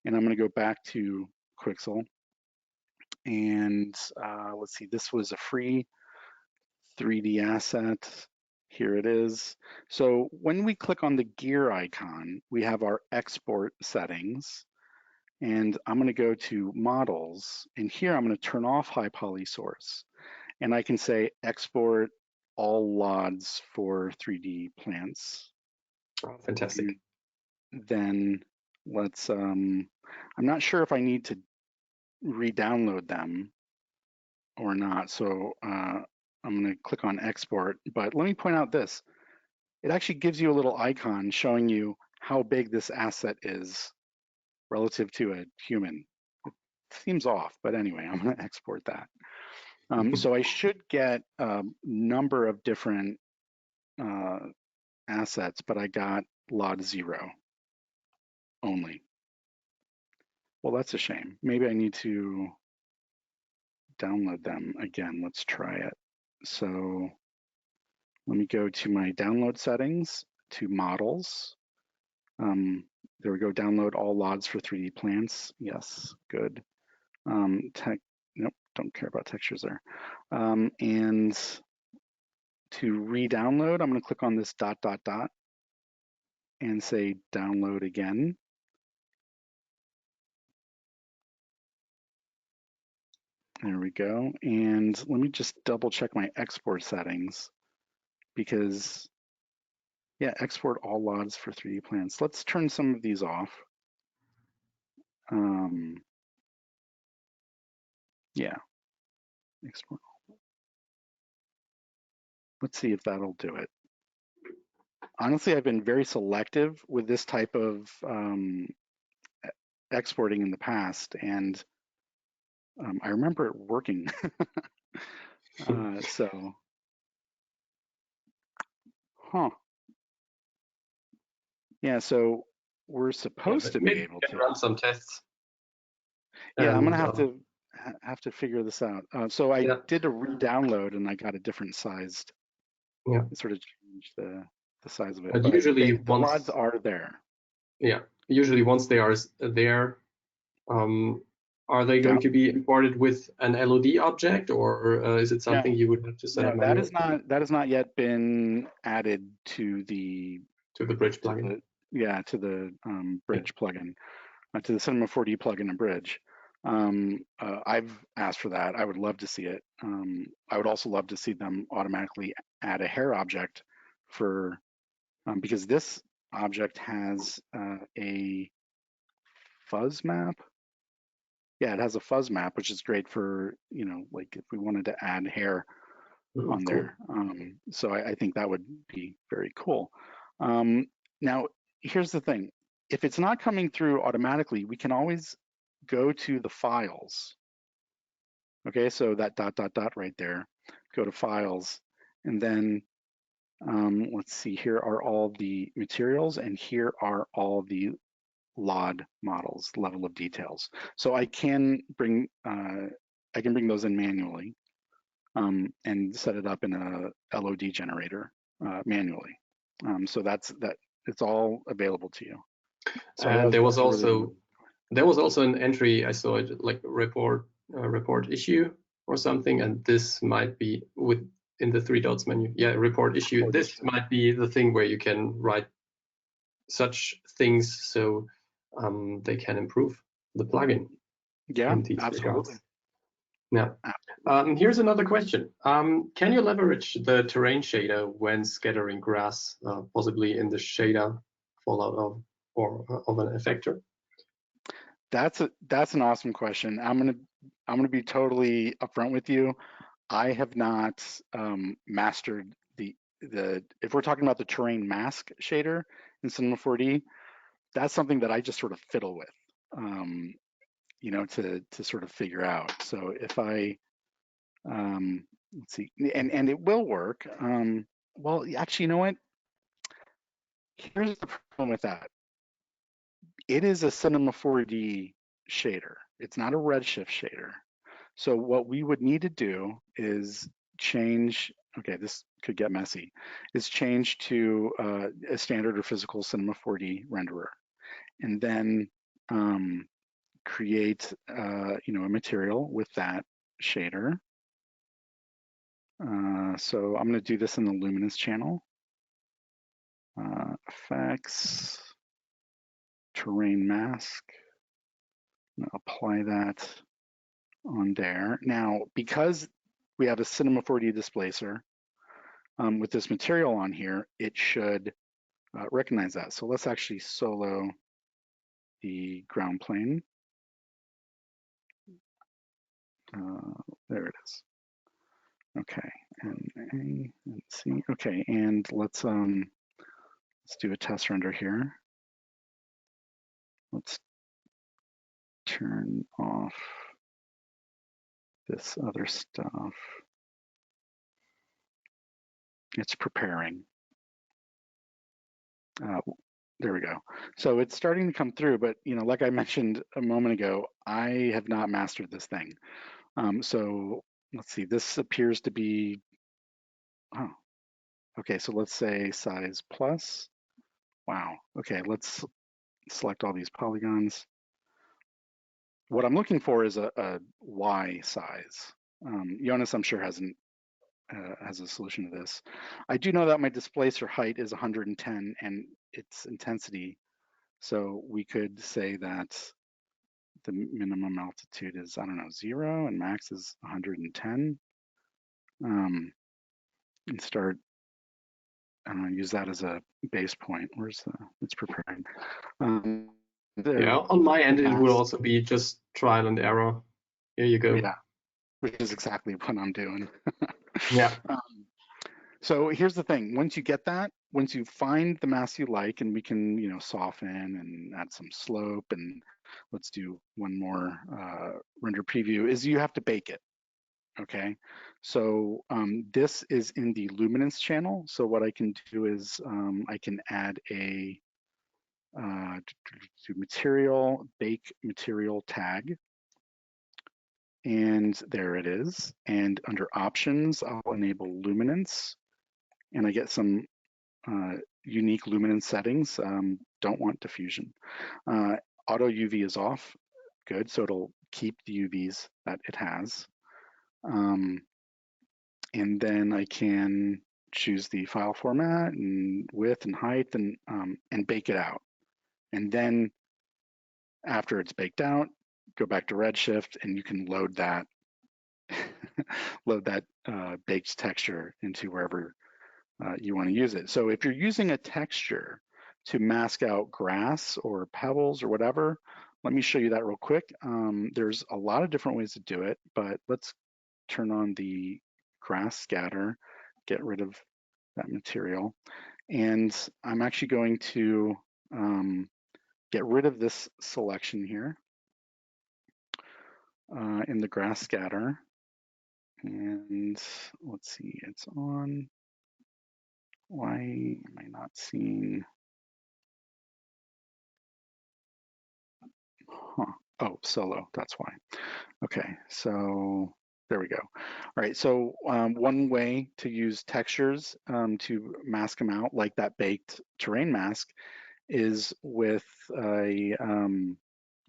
[SPEAKER 3] and I'm going to go back to Quixel. And let's see, this was a free 3D asset. Here it is. So when we click on the gear icon, we have our export settings. And I'm going to go to models. And here I'm going to turn off high poly source. And I can say export all LODs for 3D plants.
[SPEAKER 2] Oh, fantastic.
[SPEAKER 3] And then let's, I'm not sure if I need to re-download them or not. So I'm going to click on export, but let me point out this. It actually gives you a little icon showing you how big this asset is relative to a human. It seems off, but anyway, I'm going to export that. So I should get a number of different assets, but I got LOD 0 only. Well, that's a shame. Maybe I need to download them again. Let's try it. So let me go to my download settings, to models. There we go, download all LODs for 3D plants. Yes, good. Nope, don't care about textures there. And to re-download, I'm going to click on this ... and say download again. There we go. And let me just double check my export settings because, yeah, export all LODs for 3D plants. Let's turn some of these off. Yeah, export. Let's see if that'll do it. Honestly, I've been very selective with this type of exporting in the past, and I remember it working. So, yeah, so we're supposed to be able to
[SPEAKER 2] run some tests.
[SPEAKER 3] Yeah, I'm gonna have to figure this out. So I did a re-download and I got a different sized.
[SPEAKER 2] Yeah,
[SPEAKER 3] it sort of changed the size of it.
[SPEAKER 2] But usually
[SPEAKER 3] the LODs are there.
[SPEAKER 2] Yeah, usually once they are there, are they going to be imported with an LOD object, or is it something you would have to set up manually?
[SPEAKER 3] That has not yet been added to the
[SPEAKER 2] Bridge plugin.
[SPEAKER 3] To the Bridge plugin, to the Cinema 4D plugin and Bridge. I've asked for that. I would love to see it. I would also love to see them automatically add a hair object for, because this object has a fuzz map. Yeah, it has a fuzz map, which is great for, you know, like if we wanted to add hair on
[SPEAKER 2] cool.
[SPEAKER 3] there. So I think that would be very cool. Now, here's the thing. If it's not coming through automatically, we can always go to the files. Okay, so that ... right there, go to files, and then let's see, here are all the materials, and here are all the LOD models, level of details. So I can bring those in manually and set it up in a LOD generator manually. So that it's all available to you. So
[SPEAKER 2] and there was also
[SPEAKER 3] really
[SPEAKER 2] an entry I saw, it like report issue or something, and this might be in the three dots menu. Yeah, report issue. This might be the thing where you can write such things so they can improve the plugin.
[SPEAKER 3] Yeah,
[SPEAKER 2] in these
[SPEAKER 3] absolutely.
[SPEAKER 2] Regards. Yeah. Here's another question. Can you leverage the terrain shader when scattering grass, possibly in the shader fallout of an effector?
[SPEAKER 3] That's an awesome question. I'm gonna be totally upfront with you. I have not mastered the if we're talking about the terrain mask shader in Cinema 4D, that's something that I just sort of fiddle with, you know, to sort of figure out. So if I let's see, and it will work. Well, actually, you know what? Here's the problem with that. It is a Cinema 4D shader. It's not a Redshift shader. So what we would need to do is change, okay, this could get messy, is change to a standard or physical Cinema 4D renderer, and then create, you know, a material with that shader. So I'm going to do this in the luminance channel. Effects, terrain mask. I'm going to apply that on there. Now, because we have a Cinema 4D displacer with this material on here, it should recognize that. So let's actually solo the ground plane. There it is. Okay, and let's see. Okay, and let's do a test render here. Let's turn off this other stuff. It's preparing. There we go. So it's starting to come through, but you know, like I mentioned a moment ago, I have not mastered this thing. So let's see, this appears to be, oh, okay, so let's say size plus. Wow, okay, let's select all these polygons. What I'm looking for is a Y size. Jonas, I'm sure, has a solution to this. I do know that my displacer height is 110 and its intensity. So we could say that the minimum altitude is, I don't know, 0 and max is 110. And start, I don't know, use that as a base point. Where's it's preparing.
[SPEAKER 2] Yeah, on my end, it will also be just trial and error. Here you go.
[SPEAKER 3] Yeah, which is exactly what I'm doing.
[SPEAKER 2] Yeah.
[SPEAKER 3] So here's the thing. Once you get that, once you find the mask you like, and we can, you know, soften and add some slope, and let's do one more render preview, is you have to bake it. Okay, so this is in the luminance channel. So what I can do is I can add a to material, bake material tag. And there it is. And under options, I'll enable luminance, and I get some unique luminance settings. Don't want diffusion. Auto UV is off. Good, so it'll keep the UVs that it has. And then I can choose the file format and width and height and bake it out. And then after it's baked out, go back to Redshift and you can load that baked texture into wherever you want to use it. So if you're using a texture to mask out grass or pebbles or whatever, let me show you that real quick. There's a lot of different ways to do it, but let's turn on the grass scatter, get rid of that material. And I'm actually going to get rid of this selection here in the grass scatter. And let's see, it's on. Why am I not seeing? Huh. Oh, solo, that's why. Okay, so there we go. All right, so one way to use textures to mask them out, like that baked terrain mask, is with a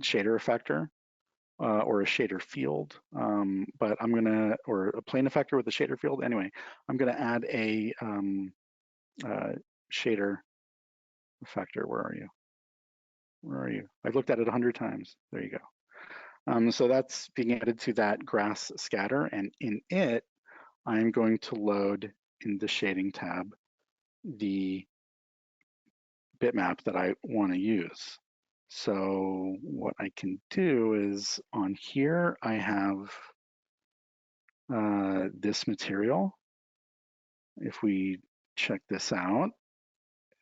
[SPEAKER 3] shader effector or a shader field. But I'm gonna, or a plane effector with a shader field. Anyway, I'm gonna add a shader effector. Where are you? Where are you? I've looked at it 100 times. There you go. So that's being added to that grass scatter, and in it, I'm going to load in the shading tab the bitmap that I want to use. So what I can do is on here, I have this material. If we check this out,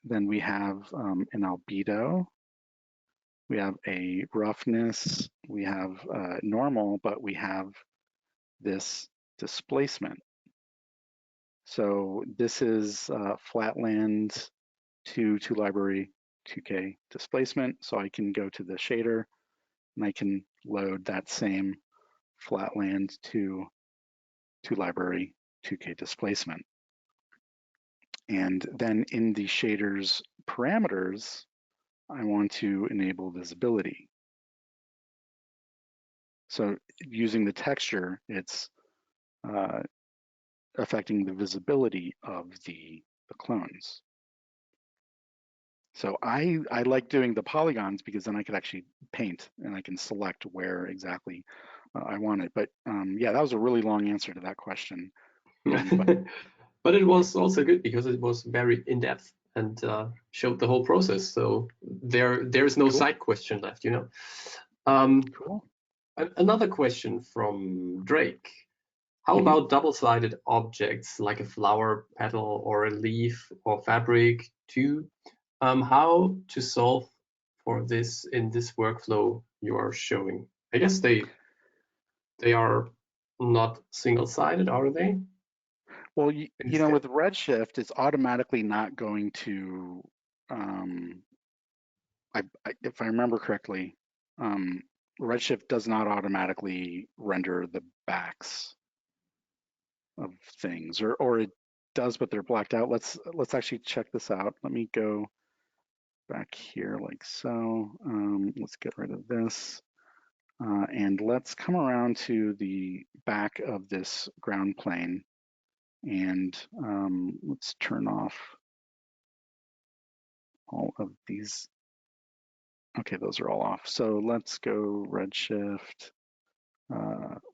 [SPEAKER 3] then we have an albedo, we have a roughness, we have normal, but we have this displacement. So this is flatland to library 2K displacement. So I can go to the shader and I can load that same flatland to library 2K displacement. And then in the shader's parameters, I want to enable visibility. So using the texture, it's affecting the visibility of the clones. So I like doing the polygons because then I could actually paint and I can select where exactly I want it. But yeah, that was a really long answer to that question.
[SPEAKER 2] But it was also good because it was very in-depth and showed the whole process. So there's no side question left, you know.
[SPEAKER 3] Cool.
[SPEAKER 2] Another question from Drake. How about double-sided objects like a flower petal or a leaf or fabric too? How to solve for this in this workflow you are showing? I guess they are not single-sided, are they?
[SPEAKER 3] Well, you know, with Redshift, it's automatically not going to, if I remember correctly, Redshift does not automatically render the backs of things, or it does, but they're blacked out. Let's actually check this out. Let me go back here like so. Let's get rid of this. And let's come around to the back of this ground plane. And let's turn off all of these. Okay, those are all off. So let's go Redshift,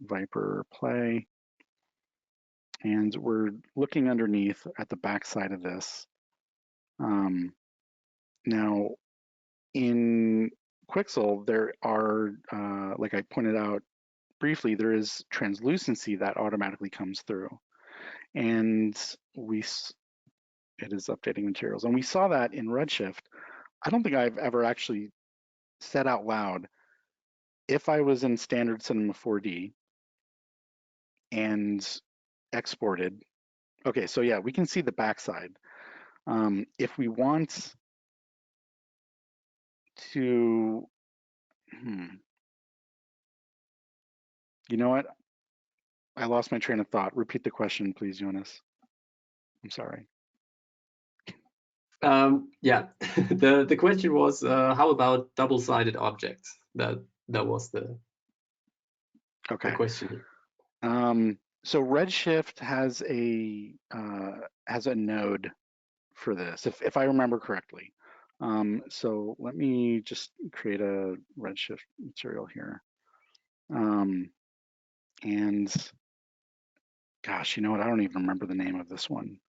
[SPEAKER 3] Viper play. And we're looking underneath at the back side of this. Now, in Quixel, there are, like I pointed out briefly, there is translucency that automatically comes through. And it is updating materials. And we saw that in Redshift. I don't think I've ever actually said out loud, if I was in standard Cinema 4D and exported, okay, so yeah, we can see the backside. If we want to, you know what? I lost my train of thought. Repeat the question, please, Jonas. I'm sorry.
[SPEAKER 2] Yeah, the question was, how about double-sided objects? That was the question.
[SPEAKER 3] So Redshift has a node for this, if I remember correctly. So let me just create a Redshift material here. And gosh, you know what? I don't even remember the name of this one.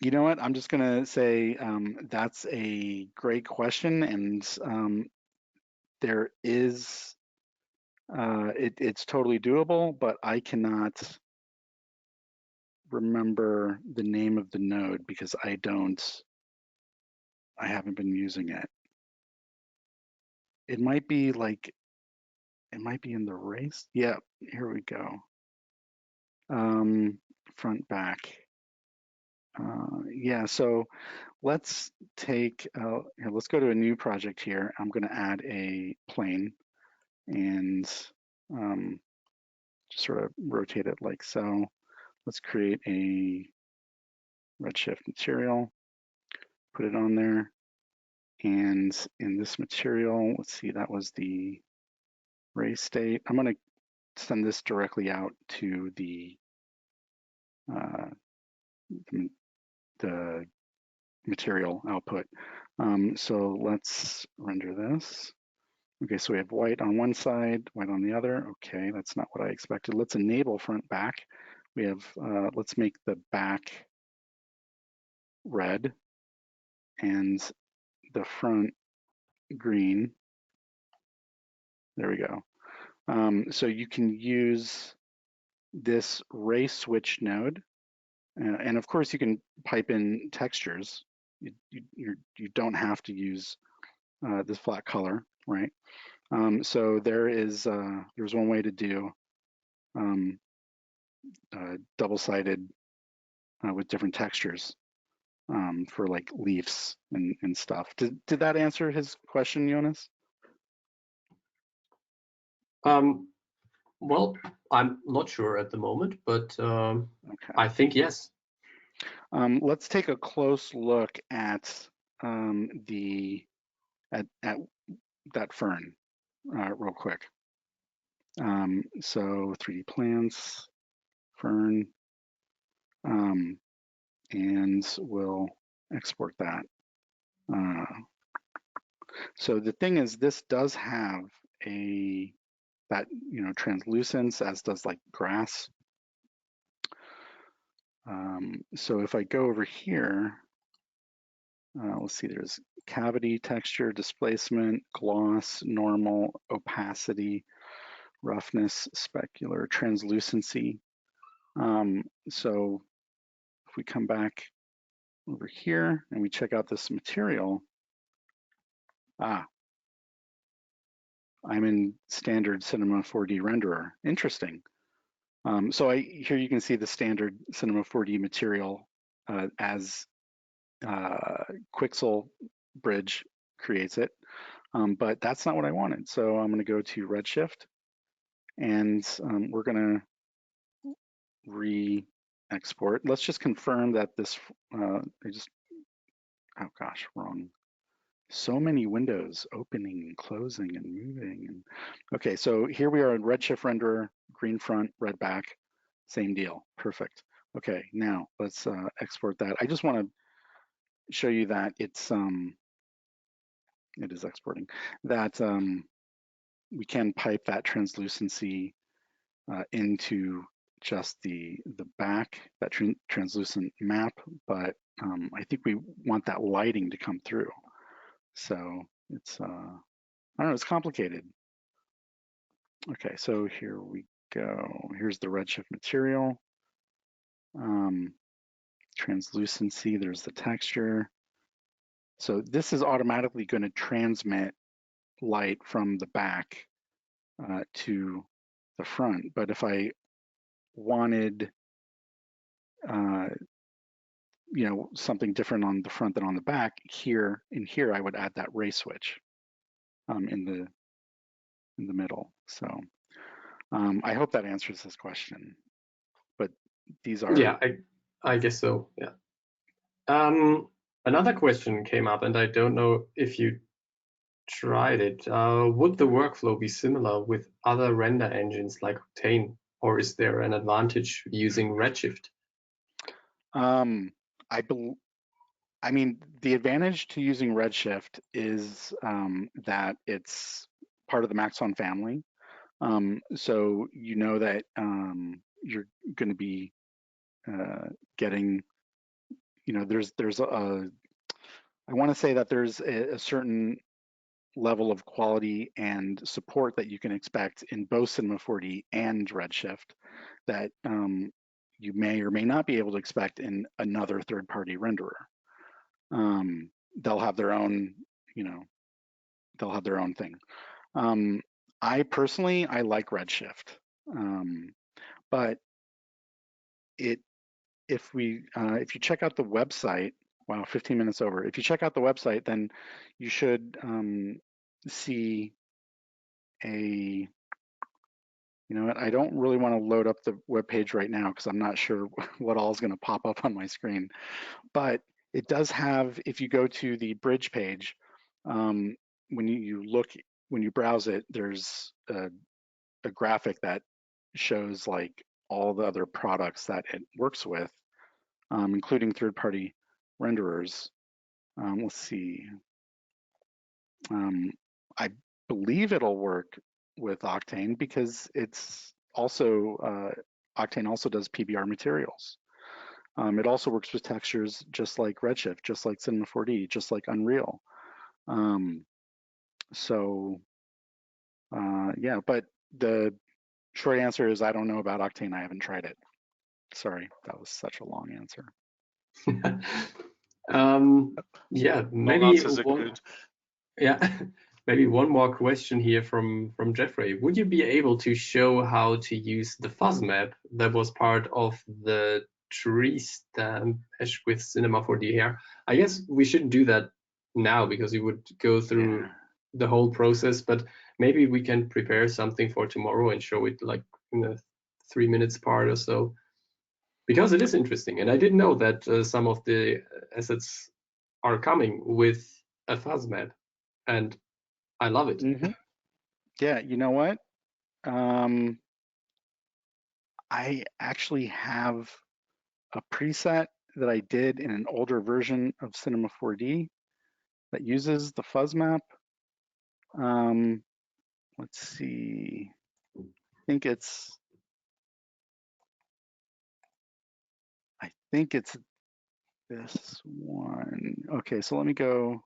[SPEAKER 3] You know what? I'm just gonna say that's a great question, and there is it's totally doable, but I cannot remember the name of the node because I haven't been using it. It might be like, it might be in the race. Yeah, here we go. Front, back. Yeah, so let's take, here, let's go to a new project here. I'm gonna add a plane and just sort of rotate it like so. Let's create a Redshift material, put it on there. And in this material, let's see, that was the ray state. I'm gonna send this directly out to the material output. So let's render this. Okay, so we have white on one side, white on the other. Okay, that's not what I expected. Let's enable front back. We have, let's make the back red and the front green. There we go. So you can use this ray switch node. And of course you can pipe in textures. You don't have to use this flat color, right? So there's one way to do double-sided with different textures for like leaves and stuff. Did that answer his question, Jonas?
[SPEAKER 2] Well, I'm not sure at the moment, but
[SPEAKER 3] Okay.
[SPEAKER 2] I think yes.
[SPEAKER 3] Let's take a close look at that fern real quick. So 3D plants, fern, and we'll export that. So the thing is, this does have that translucence, as does like grass. So if I go over here, let's see, there's cavity, texture, displacement, gloss, normal, opacity, roughness, specular, translucency. So if we come back over here and we check out this material, I'm in standard Cinema 4D renderer. Interesting. So here you can see the standard Cinema 4D material as Quixel Bridge creates it, but that's not what I wanted. So I'm going to go to Redshift, and we're going to re-export. Let's just confirm that this, oh gosh, wrong. So many windows opening and closing and moving. And okay, so here we are in Redshift renderer, green front, red back, same deal, perfect. Okay, now let's export that. I just want to show you that it is exporting, that we can pipe that translucency into just the back, that translucent map, but I think we want that lighting to come through. So it's, I don't know, it's complicated. Okay, so here we go. Here's the Redshift material. Translucency, there's the texture. So this is automatically going to transmit light from the back to the front. But if I wanted, something different on the front than on the back, here I would add that ray switch in the middle. So I hope that answers this question. But these are,
[SPEAKER 2] yeah, I guess so. Yeah. Another question came up, and I don't know if you tried it. Would the workflow be similar with other render engines like Octane, or is there an advantage using Redshift?
[SPEAKER 3] I mean, the advantage to using Redshift is that it's part of the Maxon family. So you know that you're going to be getting, there's I want to say that there's a certain level of quality and support that you can expect in both Cinema 4D and Redshift that you may or may not be able to expect in another third-party renderer. They'll have their own, they'll have their own thing. I personally like Redshift, but if you check out the website, wow, 15 minutes over. If you check out the website, then you should see a, you know what, I don't really want to load up the web page right now because I'm not sure what all is going to pop up on my screen. But it does have, if you go to the Bridge page, when you browse it, there's a graphic that shows like all the other products that it works with, including third-party renderers. Let's see. I believe it'll work with Octane because it's also Octane also does PBR materials. It also works with textures just like Redshift, just like Cinema 4D, just like Unreal. Yeah, but the short answer is I don't know about Octane. I haven't tried it. Sorry, that was such a long answer.
[SPEAKER 2] Yeah,
[SPEAKER 1] maybe
[SPEAKER 2] maybe one more question here from Jeffrey. Would you be able to show how to use the fuzz map that was part of the tree stamp with Cinema 4D here? I guess we shouldn't do that now because you would go through the whole process, but maybe we can prepare something for tomorrow and show it like in a 3 minutes part or so, because it is interesting. And I didn't know that some of the assets are coming with a fuzz map, and I love it.
[SPEAKER 3] Yeah, you know what? I actually have a preset that I did in an older version of Cinema 4D that uses the fuzz map. Let's see. I think it's this one. Okay, so let me go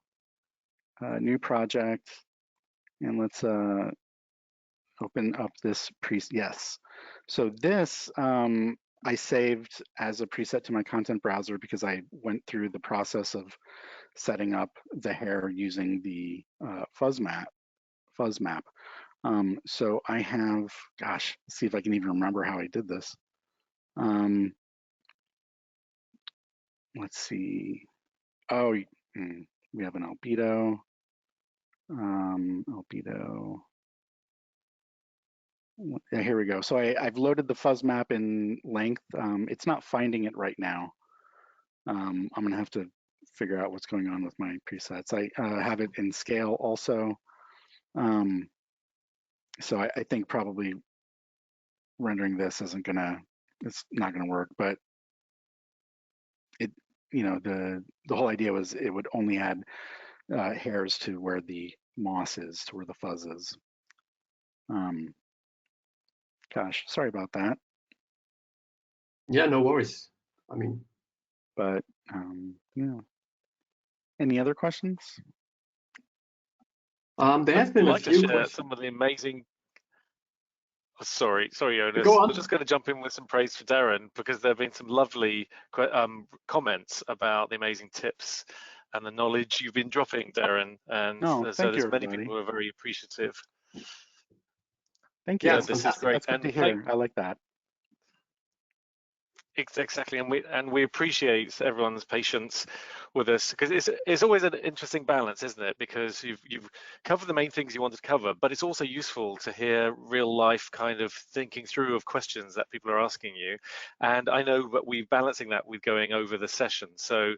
[SPEAKER 3] new project, and let's open up this preset. Yes. So this I saved as a preset to my content browser because I went through the process of setting up the hair using the fuzz map. So I have, gosh, let's see if I can even remember how I did this. Let's see. Oh, we have an albedo. Albedo. Yeah, here we go. So I've loaded the fuzz map in length. It's not finding it right now. I'm gonna have to figure out what's going on with my presets. I have it in scale also. So I think probably rendering this it's not gonna work, but the whole idea was it would only add hairs to where the moss is, to where the fuzz is. Gosh, sorry about that.
[SPEAKER 2] Yeah, no worries. I mean,
[SPEAKER 3] but yeah. Any other questions?
[SPEAKER 2] There have been a few questions.
[SPEAKER 1] Some of the amazing. Oh, sorry, Jonas.
[SPEAKER 2] Go on.
[SPEAKER 1] I'm just going to jump in with some praise for Darrin because there have been some lovely comments about the amazing tips and the knowledge you've been dropping, Darrin. And so there's many people who are very appreciative.
[SPEAKER 3] Thank you.
[SPEAKER 1] Yeah, this is great.
[SPEAKER 3] That's good to hear. I like that.
[SPEAKER 1] Exactly, and we appreciate everyone's patience with us because it's always an interesting balance, isn't it? Because you've covered the main things you wanted to cover, but it's also useful to hear real life kind of thinking through of questions that people are asking you. And I know that we're balancing that with going over the session. So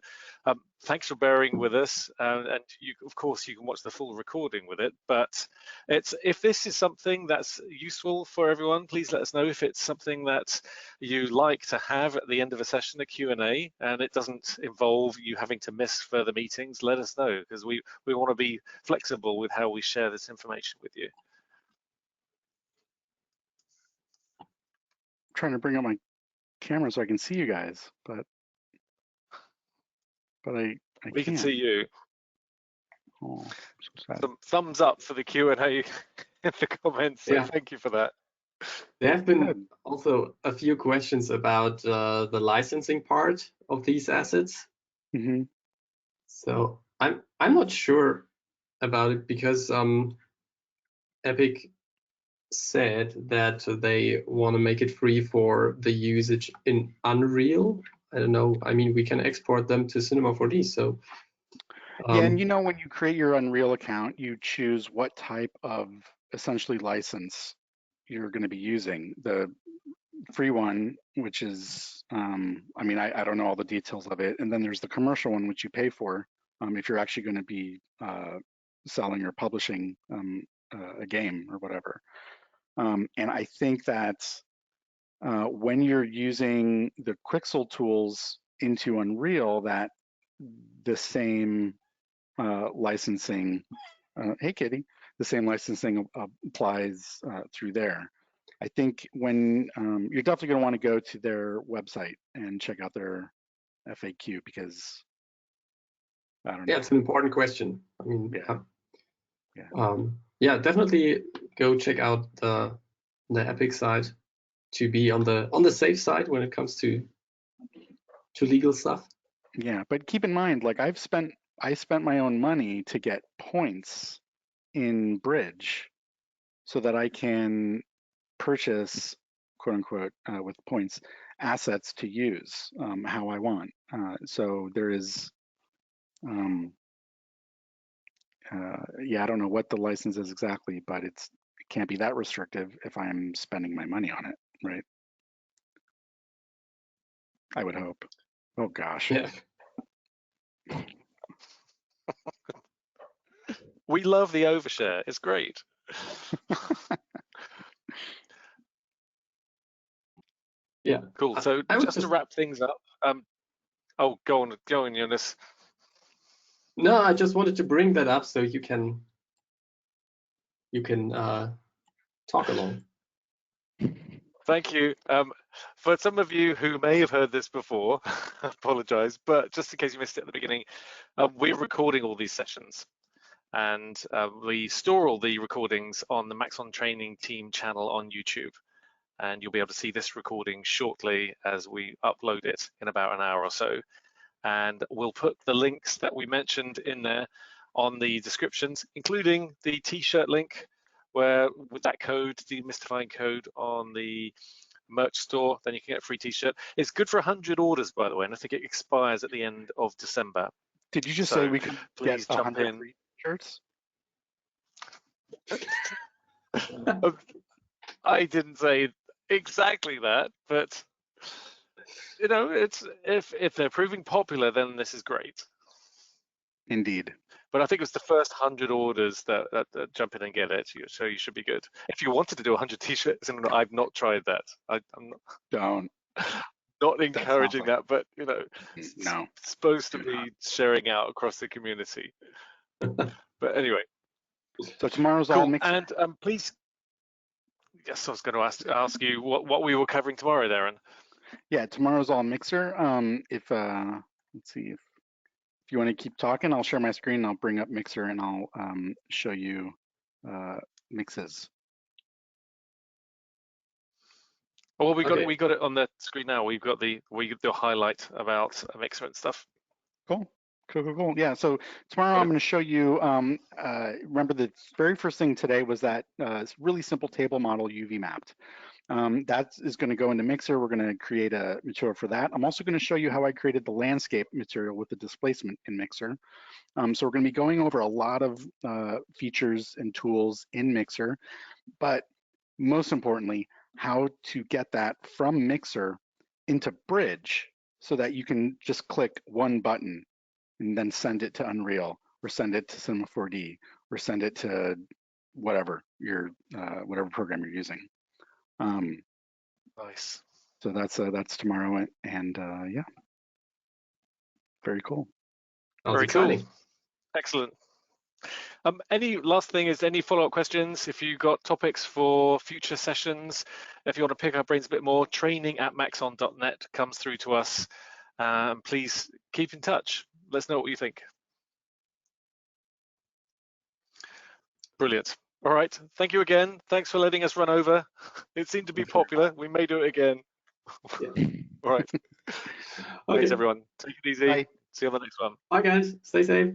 [SPEAKER 1] thanks for bearing with us, and of course you can watch the full recording with it. But if this is something that's useful for everyone, please let us know. If it's something that you like to have at the end of a session, a Q&A, and it doesn't involve you having to miss further meetings, let us know, because we want to be flexible with how we share this information with you.
[SPEAKER 3] I'm trying to bring up my camera so I can see you guys, but but I
[SPEAKER 1] We can
[SPEAKER 3] can't.
[SPEAKER 1] see you.
[SPEAKER 3] Oh, so sad.
[SPEAKER 1] Some thumbs up for the Q&A in the comments. So
[SPEAKER 2] Yeah.
[SPEAKER 1] thank you for that.
[SPEAKER 2] There have been
[SPEAKER 3] Good.
[SPEAKER 2] also a few questions about the licensing part of these assets.
[SPEAKER 3] Mm-hmm.
[SPEAKER 2] So I'm not sure about it because Epic said that they want to make it free for the usage in Unreal. I don't know. I mean, we can export them to Cinema 4D. So
[SPEAKER 3] Yeah, and you know, when you create your Unreal account, you choose what type of essentially license you're going to be using. The free one, which is, I mean, I don't know all the details of it. And then there's the commercial one, which you pay for if you're actually going to be selling or publishing a game or whatever. And I think that when you're using the Quixel tools into Unreal, that the same licensing, hey Kitty, the same licensing applies through there. I think when you're definitely going to want to go to their website and check out their FAQ because I don't know.
[SPEAKER 2] yeah, it's an important question. I mean,
[SPEAKER 3] Yeah.
[SPEAKER 2] yeah, definitely go check out the Epic side to be on the safe side when it comes to legal stuff.
[SPEAKER 3] Yeah, but keep in mind, like I spent my own money to get points in Bridge so that I can purchase, quote unquote, with points, assets to use how I want. So there is, yeah, I don't know what the license is exactly, but it can't be that restrictive if I'm spending my money on it, right? I would hope. Oh gosh.
[SPEAKER 2] Yeah.
[SPEAKER 1] We love the overshare. It's great.
[SPEAKER 2] Yeah.
[SPEAKER 1] Cool. So
[SPEAKER 2] I would
[SPEAKER 1] just to wrap things up, oh, go on, Jonas.
[SPEAKER 2] No, I just wanted to bring that up so you can talk along.
[SPEAKER 1] Thank you. For some of you who may have heard this before, I apologize, but just in case you missed it at the beginning, we're recording all these sessions, and we store all the recordings on the Maxon Training Team channel on YouTube. And you'll be able to see this recording shortly as we upload it in about an hour or so. And we'll put the links that we mentioned in there on the descriptions, including the t-shirt link, where with that code, the demystifying code on the merch store, then you can get a free t-shirt. It's good for 100 orders, by the way, and I think it expires at the end of December.
[SPEAKER 3] Did you just
[SPEAKER 1] So
[SPEAKER 3] say we can
[SPEAKER 1] please
[SPEAKER 3] get
[SPEAKER 1] jump
[SPEAKER 3] 100
[SPEAKER 1] in.
[SPEAKER 3] free shirts?
[SPEAKER 1] I didn't say exactly that, but you know, it's if they're proving popular, then this is great.
[SPEAKER 3] Indeed.
[SPEAKER 1] But I think it's the first 100 orders that jump in and get it, so you should be good. If you wanted to do 100 t-shirts, and I've not tried that. I'm not encouraging that, but you know,
[SPEAKER 3] no,
[SPEAKER 1] it's supposed to be sharing out across the community. But anyway.
[SPEAKER 3] So tomorrow's
[SPEAKER 1] cool.
[SPEAKER 3] all Mixer.
[SPEAKER 1] And please, yes, I was going to ask you what we were covering tomorrow, Darrin.
[SPEAKER 3] Yeah, tomorrow's all Mixer. If let's see, if you want to keep talking, I'll share my screen. I'll bring up Mixer and I'll show you mixes.
[SPEAKER 1] Well, we got it on the screen now. We've got the highlight about Mixer and stuff.
[SPEAKER 3] Cool. Yeah, so tomorrow I'm going to show you, remember the very first thing today was that really simple table model UV mapped. That is going to go into Mixer. We're going to create a material for that. I'm also going to show you how I created the landscape material with the displacement in Mixer. So we're going to be going over a lot of features and tools in Mixer, but most importantly, how to get that from Mixer into Bridge so that you can just click one button and then send it to Unreal or send it to Cinema 4D or send it to whatever whatever program you're using.
[SPEAKER 1] Nice.
[SPEAKER 3] So that's tomorrow, and yeah, very cool.
[SPEAKER 2] Very exciting.
[SPEAKER 1] Cool. Excellent. Any last thing is any follow-up questions? If you got topics for future sessions, if you want to pick our brains a bit more, training@maxon.net comes through to us. Please keep in touch. Let us know what you think. Brilliant. All right. Thank you again. Thanks for letting us run over. It seemed to be popular. We may do it again.
[SPEAKER 2] Yeah.
[SPEAKER 1] All right.
[SPEAKER 2] Okay.
[SPEAKER 1] Thanks, everyone. Take it easy.
[SPEAKER 3] Bye.
[SPEAKER 1] See you on the next one.
[SPEAKER 2] Bye, guys. Stay safe.